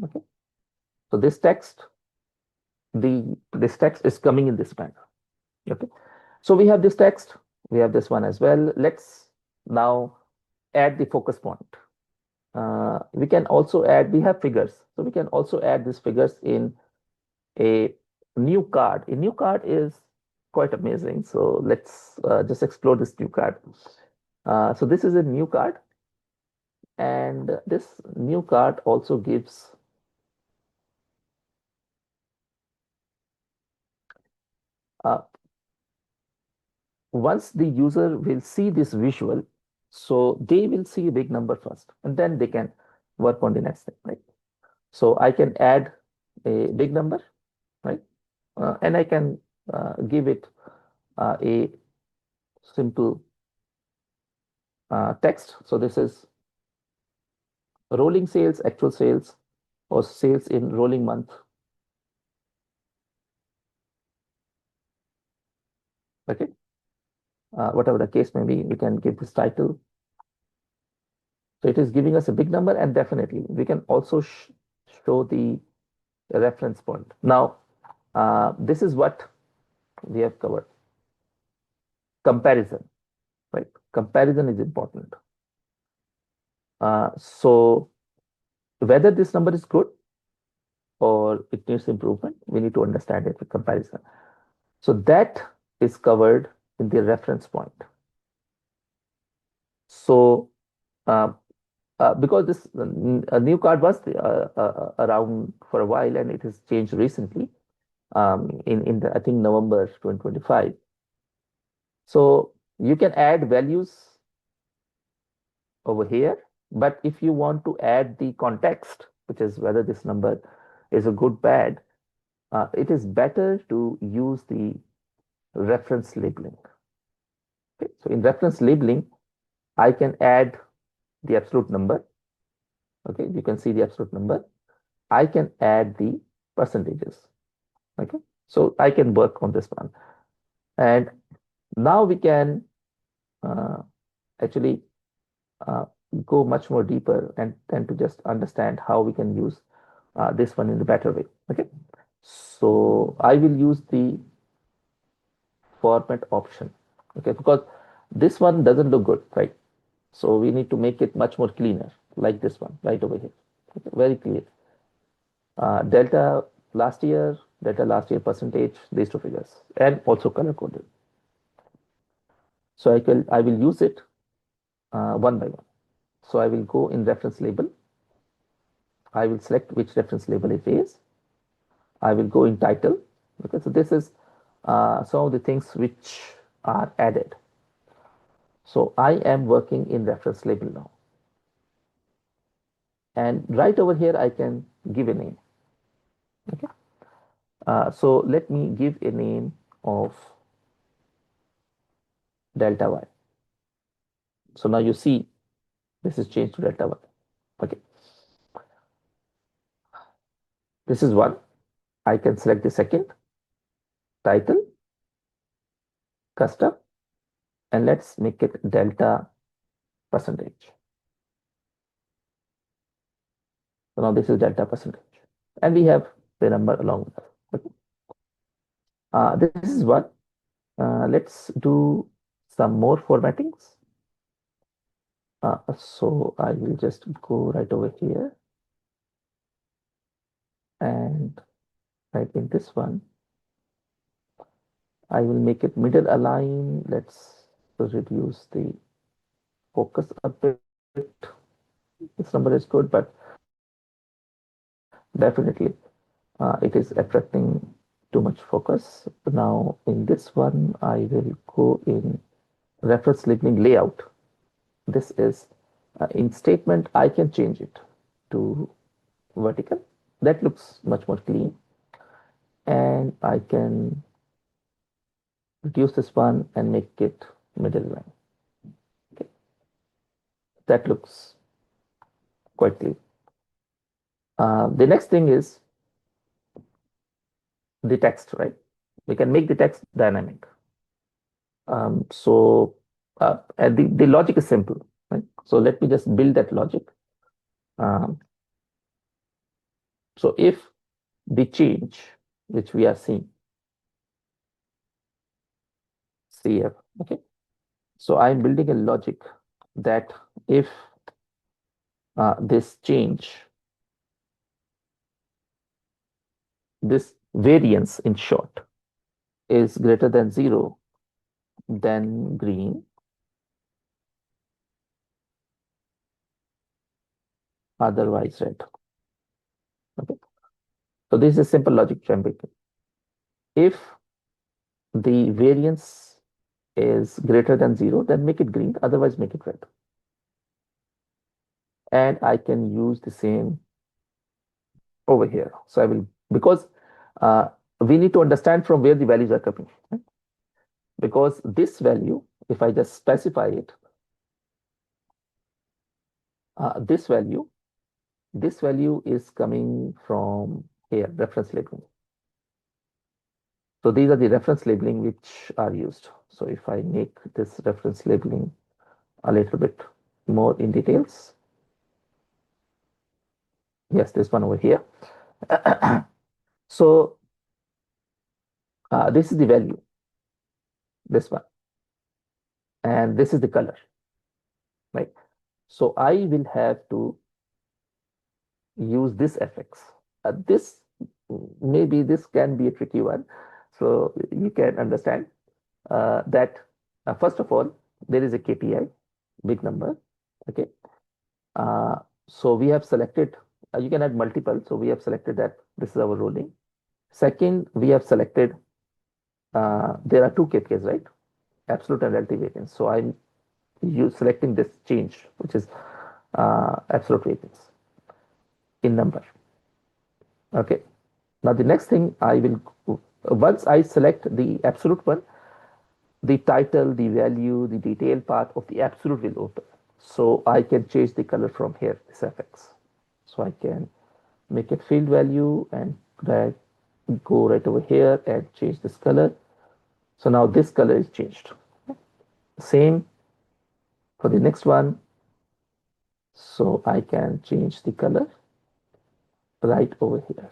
Okay. So this text, this text is coming in this manner. Okay. So we have this text, we have this one as well. Let's now add the focus point. We can also add, we have figures. So we can also add these figures in a new card. A new card is quite amazing. So let's just explore this new card. So this is a new card. And this new card also gives once the user will see this visual, so they will see a big number first, and then they can work on the next thing, right? So I can add a big number, right? And I can give it a simple text. So this is rolling sales, actual sales, or sales in rolling month. Okay. Whatever the case may be, we can give this title. So it is giving us a big number, and definitely we can also show the reference point. Now, this is what we have covered. Comparison, right? Comparison is important. So whether this number is good or it needs improvement, we need to understand it with comparison. So that is covered in the reference point. So because this new card was around for a while and it has changed recently in the, I think November 2025. So you can add values over here, but if you want to add the context, which is whether this number is a good bad, it is better to use the reference labeling. Okay. So in reference labeling, I can add the absolute number. Okay, you can see the absolute number. I can add the percentages. Okay, so I can work on this one. And now we can actually go much more deeper and tend to just understand how we can use this one in a better way. Okay, so I will use the format option. Okay, because this one doesn't look good, right? So we need to make it much more cleaner, like this one right over here. Okay, very clear. Delta last year, percentage, these two figures, and also color coded. So I will use it one by one. So I will go in reference label. I will select which reference label it is. I will go in title. Okay, so this is some of the things which are added. So I am working in reference label now. And right over here, I can give a name. Okay. So let me give a name of delta y. So now you see this is changed to delta y. Okay. This is one. I can select the second, title, custom, and let's make it delta percentage. So now this is delta percentage. And we have the number along with that. Okay. This is one. Let's do some more formattings. So I will just go right over here and type in this one. I will make it middle align. Let's reduce the focus a bit. this number is good, but definitely it is attracting too much focus. Now in this one, I will go in reference labeling layout. This is in statement, I can change it to vertical. That looks much more clean. And I can reduce this one and make it middle line. Okay. That looks quite clean. The next thing is the text, right? We can make the text dynamic. And the logic is simple, right? So let me just build that logic. So if the change which we are seeing, CF, okay. So I'm building a logic that if this change, this variance in short, is greater than 0, then green, otherwise red. Okay. So this is a simple logic which I'm making. If the variance is greater than 0, then make it green, otherwise make it red. And I can use the same over here. So I will, because we need to understand from where the values are coming. Right? Because this value, if I just specify it, this value is coming from here, reference labeling. So these are the reference labeling which are used. So if I make this reference labeling a little bit more in details, yes, this one over here. So this is the value, this one, and this is the color, right? So I will have to use this fx. This maybe this can be a tricky one, so you can understand that first of all there is a KPI, big number, okay. So we have selected, you can add multiple, so we have selected that this is our rolling. Second, we have selected, there are two KPIs, right? Absolute and relative variance. So I'm selecting this change, which is absolute variance in number. Okay. Now the next thing I will, once I select the absolute one, the title, the value, the detail part of the absolute will open. So I can change the color from here, this fx. So I can make it field value and drag, go right over here and change this color. So now this color is changed. Same for the next one. So I can change the color right over here.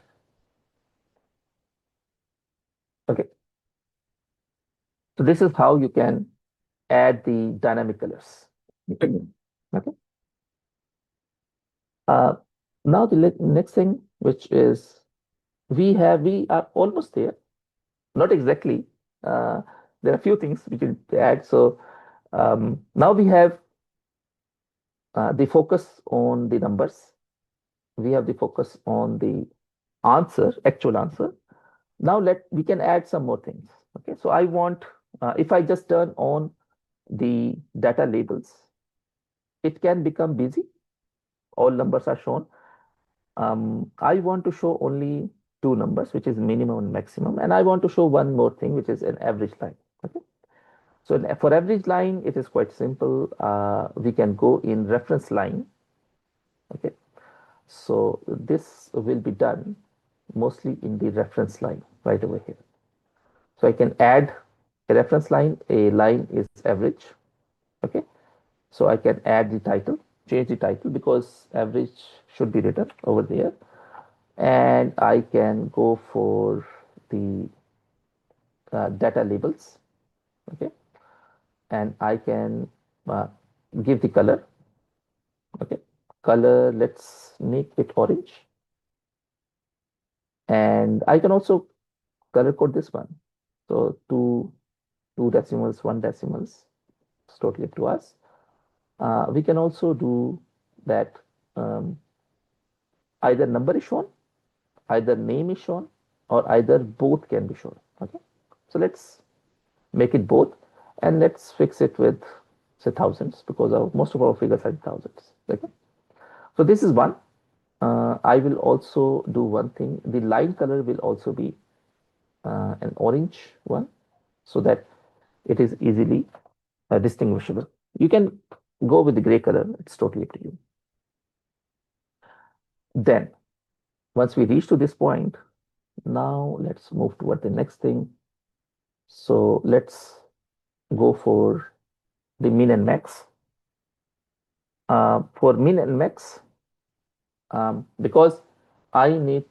Okay. So this is how you can add the dynamic colors. Okay. Now the next thing, which is we are almost there. Not exactly. There are a few things we can add. So now we have the focus on the numbers. We have the focus on the answer, actual answer. Now we can add some more things. Okay, so I want, if I just turn on the data labels, it can become busy. All numbers are shown. I want to show only two numbers, which is minimum and maximum, and I want to show one more thing, which is an average line. Okay, so for average line, it is quite simple. We can go in reference line. Okay, so this will be done mostly in the reference line right over here. So I can add a reference line. A line is average. Okay, so I can add the title, change the title because average should be written over there, and I can go for the data labels. Okay, and I can give the color. Okay, color, let's make it orange, and I can also color code this one. So two decimals, one decimals, it's totally up to us. We can also do that either number is shown, either name is shown, or either both can be shown. Okay, so let's make it both, and let's fix it with say thousands, because most of our figures are thousands. Okay, so this is one. I will also do one thing. The line color will also be an orange one, so that it is easily distinguishable. You can go with the gray color, it's totally up to you. Then, once we reach to this point, now let's move toward the next thing. So let's go for the min and max. For min and max, because I need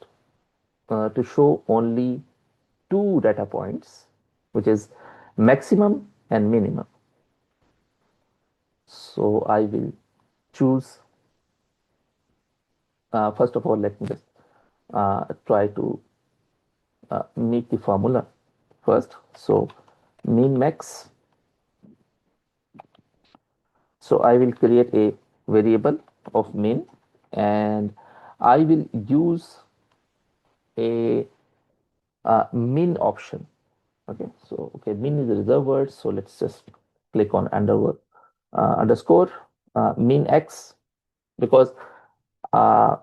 to show only two data points, which is maximum and minimum. So I will choose, first of all, let me just try to make the formula first. So min max. So I will create a variable of min, and I will use a min option. Okay, so min is a reserved word, so let's just click on underscore min x, because uh,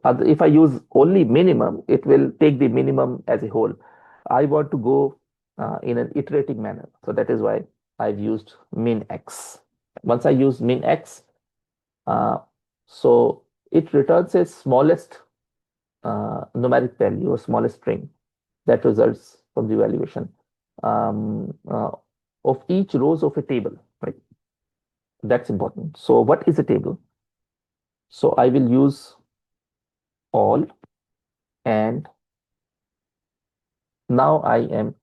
if I use only minimum, it will take the minimum as a whole. I want to go in an iterating manner, so that is why I've used min x. Once I use min x, so it returns a smallest numeric value or smallest string that results from the evaluation of each rows of a table, right? That's important. So what is a table? So I will use all, and now I am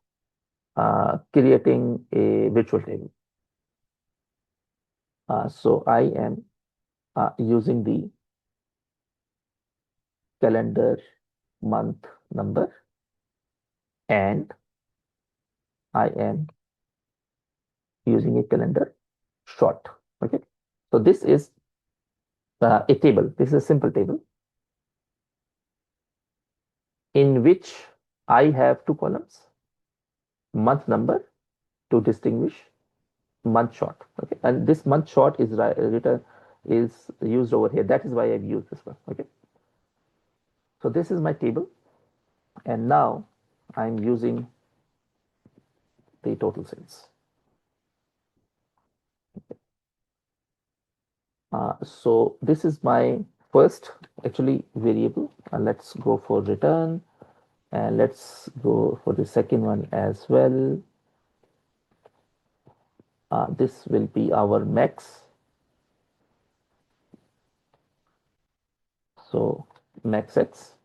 creating a virtual table. So I am using the calendar month number, and I am using a calendar short. Okay, so this is a table. This is a simple table in which I have two columns, month number to distinguish month short. Okay, and this month short is written is used over here. That is why I've used this one. Okay, so this is my table, and now I'm using the total sales. So this is my first actually variable, and let's go for return, and let's go for the second one as well. This will be our max. So max x,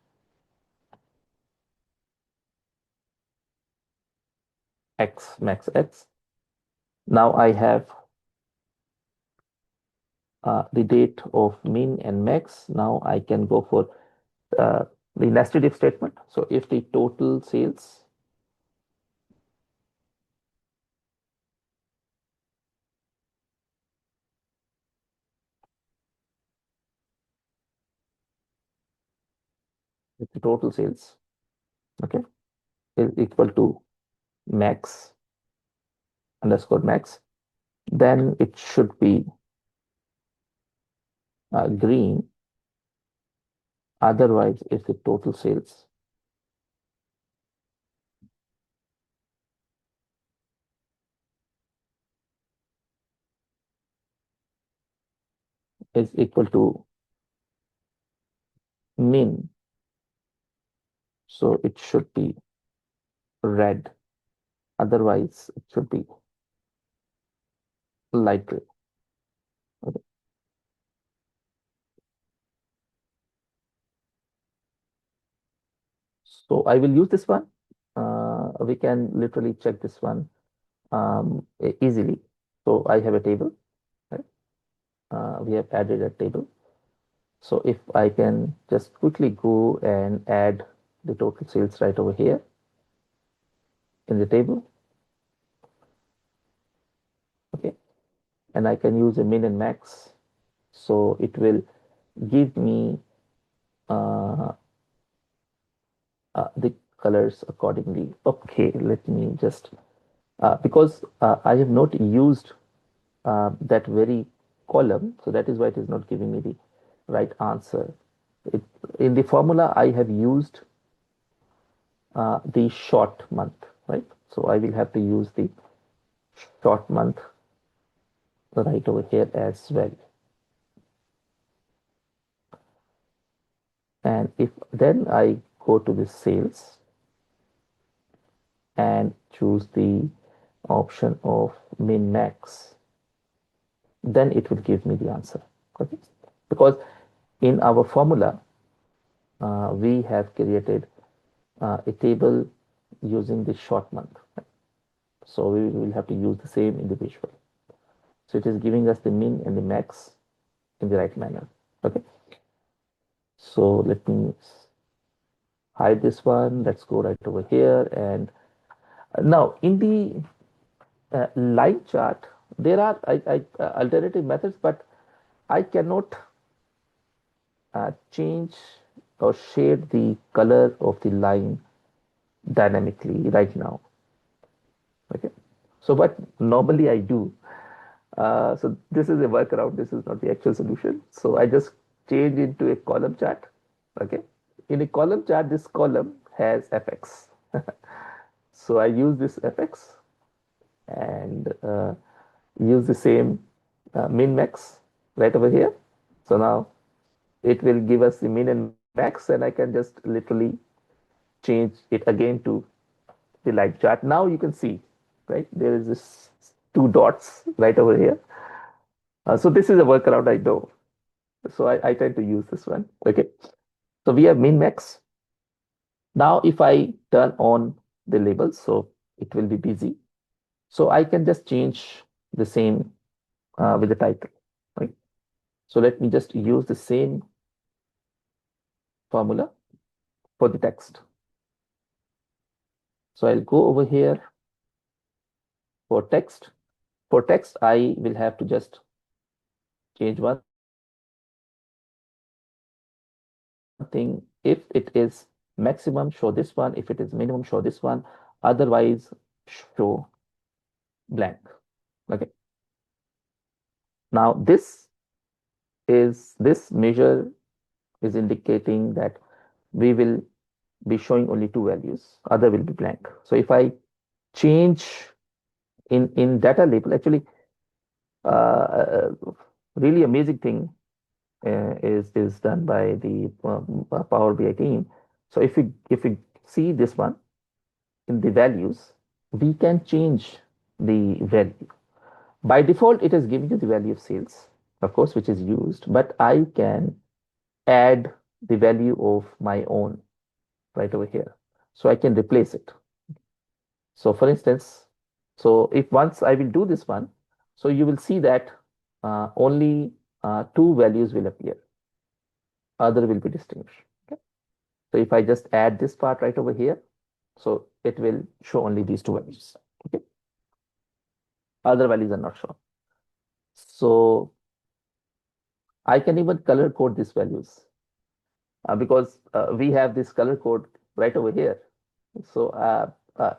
max x. Now I have the date of min and max. Now I can go for the nested if statement. So if the total sales if the total sales, okay, is equal to max underscore max, then it should be green. Otherwise, if the total sales is equal to min, so it should be red. Otherwise, it should be light gray. Okay. So I will use this one. We can literally check this one easily. So I have a table, right? We have added a table. So if I can just quickly go and add the total sales right over here in the table. Okay, and I can use a min and max. So it will give me the colors accordingly. Okay, let me just because I have not used that very column, so that is why it is not giving me the right answer. It, in the formula, I have used the short month, right? So I will have to use the short month right over here as well. And if then I go to the sales and choose the option of min max, then it will give me the answer. Okay? Because in our formula, we have created a table using the short month. So we will have to use the same individual. So it is giving us the min and the max in the right manner. Okay. So let me hide this one. Let's go right over here. And now in the line chart, there are alternative methods, but I cannot change or shade the color of the line dynamically right now. Okay. So what normally I do, so this is a workaround. This is not the actual solution. So I just change into a column chart. Okay. In a column chart, this column has fx. So I use this fx and use the same min max right over here. So now it will give us the min and max, and I can just literally change it again to the light chart. Now you can see, right? There is this two dots right over here. So this is a workaround I know. So I tend to use this one. Okay. So we have min max. Now if I turn on the labels, so it will be busy. So I can just change the same with the title, right? So let me just use the same formula for the text. So I'll go over here for text. For text, I will have to just change one thing. If it is maximum, show this one. If it is minimum, show this one. Otherwise, show blank. Okay. Now this measure is indicating that we will be showing only two values. Other will be blank. So if I change in data label, actually, really amazing thing is done by the Power BI team. So if we see this one in the values, we can change the value. By default, it is giving you the value of sales, of course, which is used, but I can add the value of my own right over here. So I can replace it. So for instance, so if once I will do this one, so you will see that only two values will appear. Other will be distinguished. Okay. So if I just add this part right over here, so it will show only these two values. Okay. Other values are not shown. So I can even color code these values because we have this color code right over here. So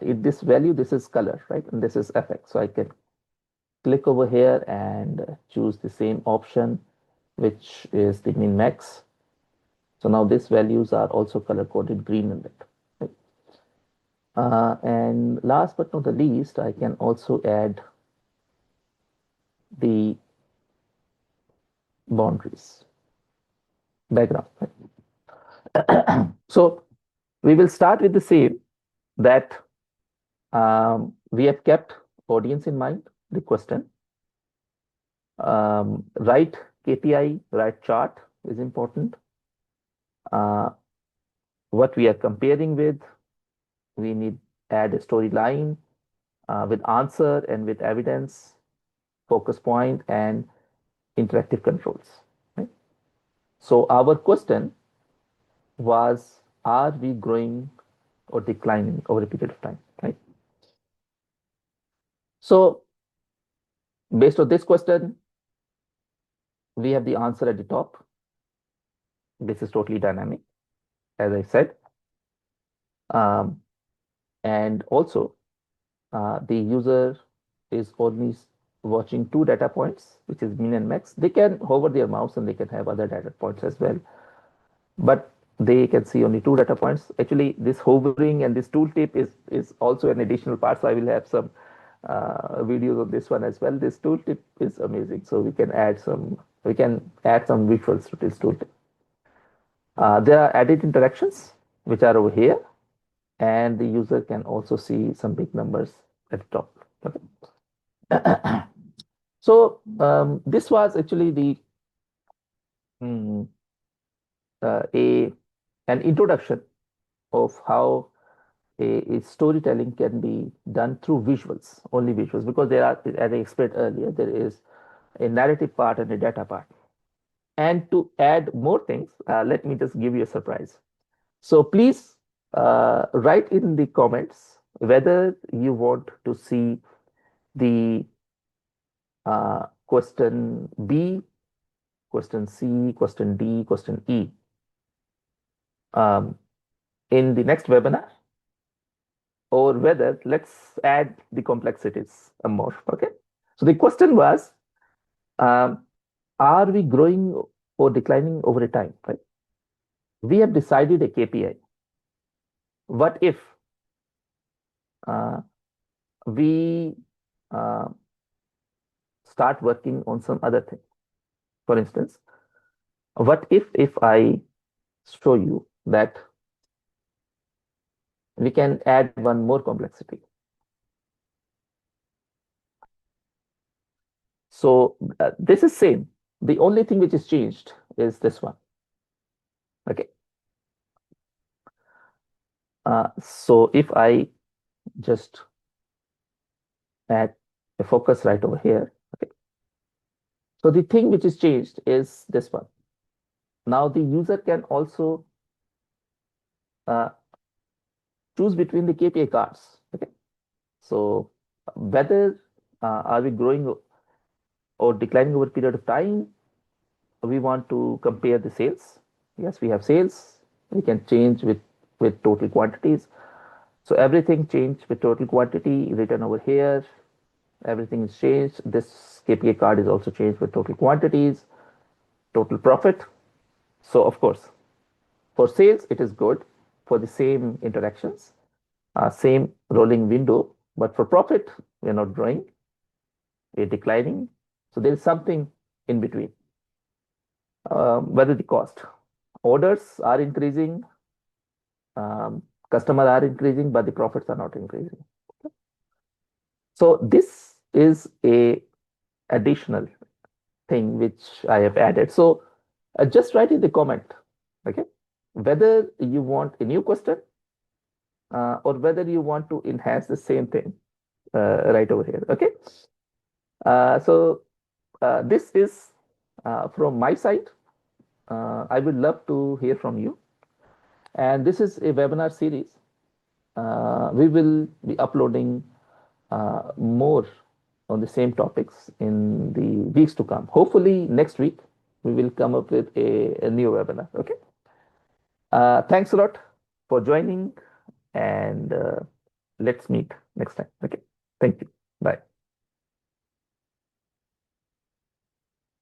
in this value, this is color, right? And this is fx. So I can click over here and choose the same option, which is the min max. So now these values are also color coded green and red. Right? And last but not the least, I can also add the boundaries, background. Right? So we will start with the same that we have kept audience in mind, the question. Right KPI, right chart is important. What we are comparing with, we need add a storyline with answer and with evidence, focus point, and interactive controls. Right? So our question was, are we growing or declining over a period of time? Right. So based on this question, we have the answer at the top. This is totally dynamic, as I said. Um, and also, the user is only watching two data points, which is min and max. They can hover their mouse and they can have other data points as well, but they can see only two data points. Actually, this hovering and this tooltip is also an additional part. So I will have some videos on this one as well. This tooltip is amazing. So we can add some visuals to this tooltip. There are added interactions which are over here, and the user can also see some big numbers at the top. Okay. So this was actually the mm, a an introduction of how a storytelling can be done through visuals, only visuals, because there are, as I explained earlier, there is a narrative part and a data part. And to add more things, let me just give you a surprise. So please write in the comments whether you want to see the question B, question C, question D, question E um, in the next webinar, or whether let's add the complexities more. Okay. So the question was, um, are we growing or declining over a time? Right. We have decided a KPI. What if uh, we uh, start working on some other thing? For instance, what if I show you that we can add one more complexity? So this is same. The only thing which is changed is this one. Okay. So if I just add a focus right over here. Okay. So the thing which is changed is this one. Now the user can also uh, choose between the KPI cards. Okay. So whether are we growing or declining over a period of time, we want to compare the sales. Yes, we have sales. We can change with total quantities. So everything changed with total quantity written over here. Everything is changed. This KPI card is also changed with total quantities, total profit. So of course, for sales, it is good for the same interactions, same rolling window. But for profit, we are not growing, we are declining. So there is something in between. Whether the cost, orders are increasing, customers are increasing, but the profits are not increasing. So this is a additional thing which I have added. So just write in the comment, okay, whether you want a new question or whether you want to enhance the same thing right over here. Okay. So this is from my side. I would love to hear from you. And this is a webinar series. We will be uploading more on the same topics in the weeks to come. Hopefully, next week, we will come up with a new webinar. Okay. Thanks a lot for joining, and let's meet next time. Okay. Thank you. Bye.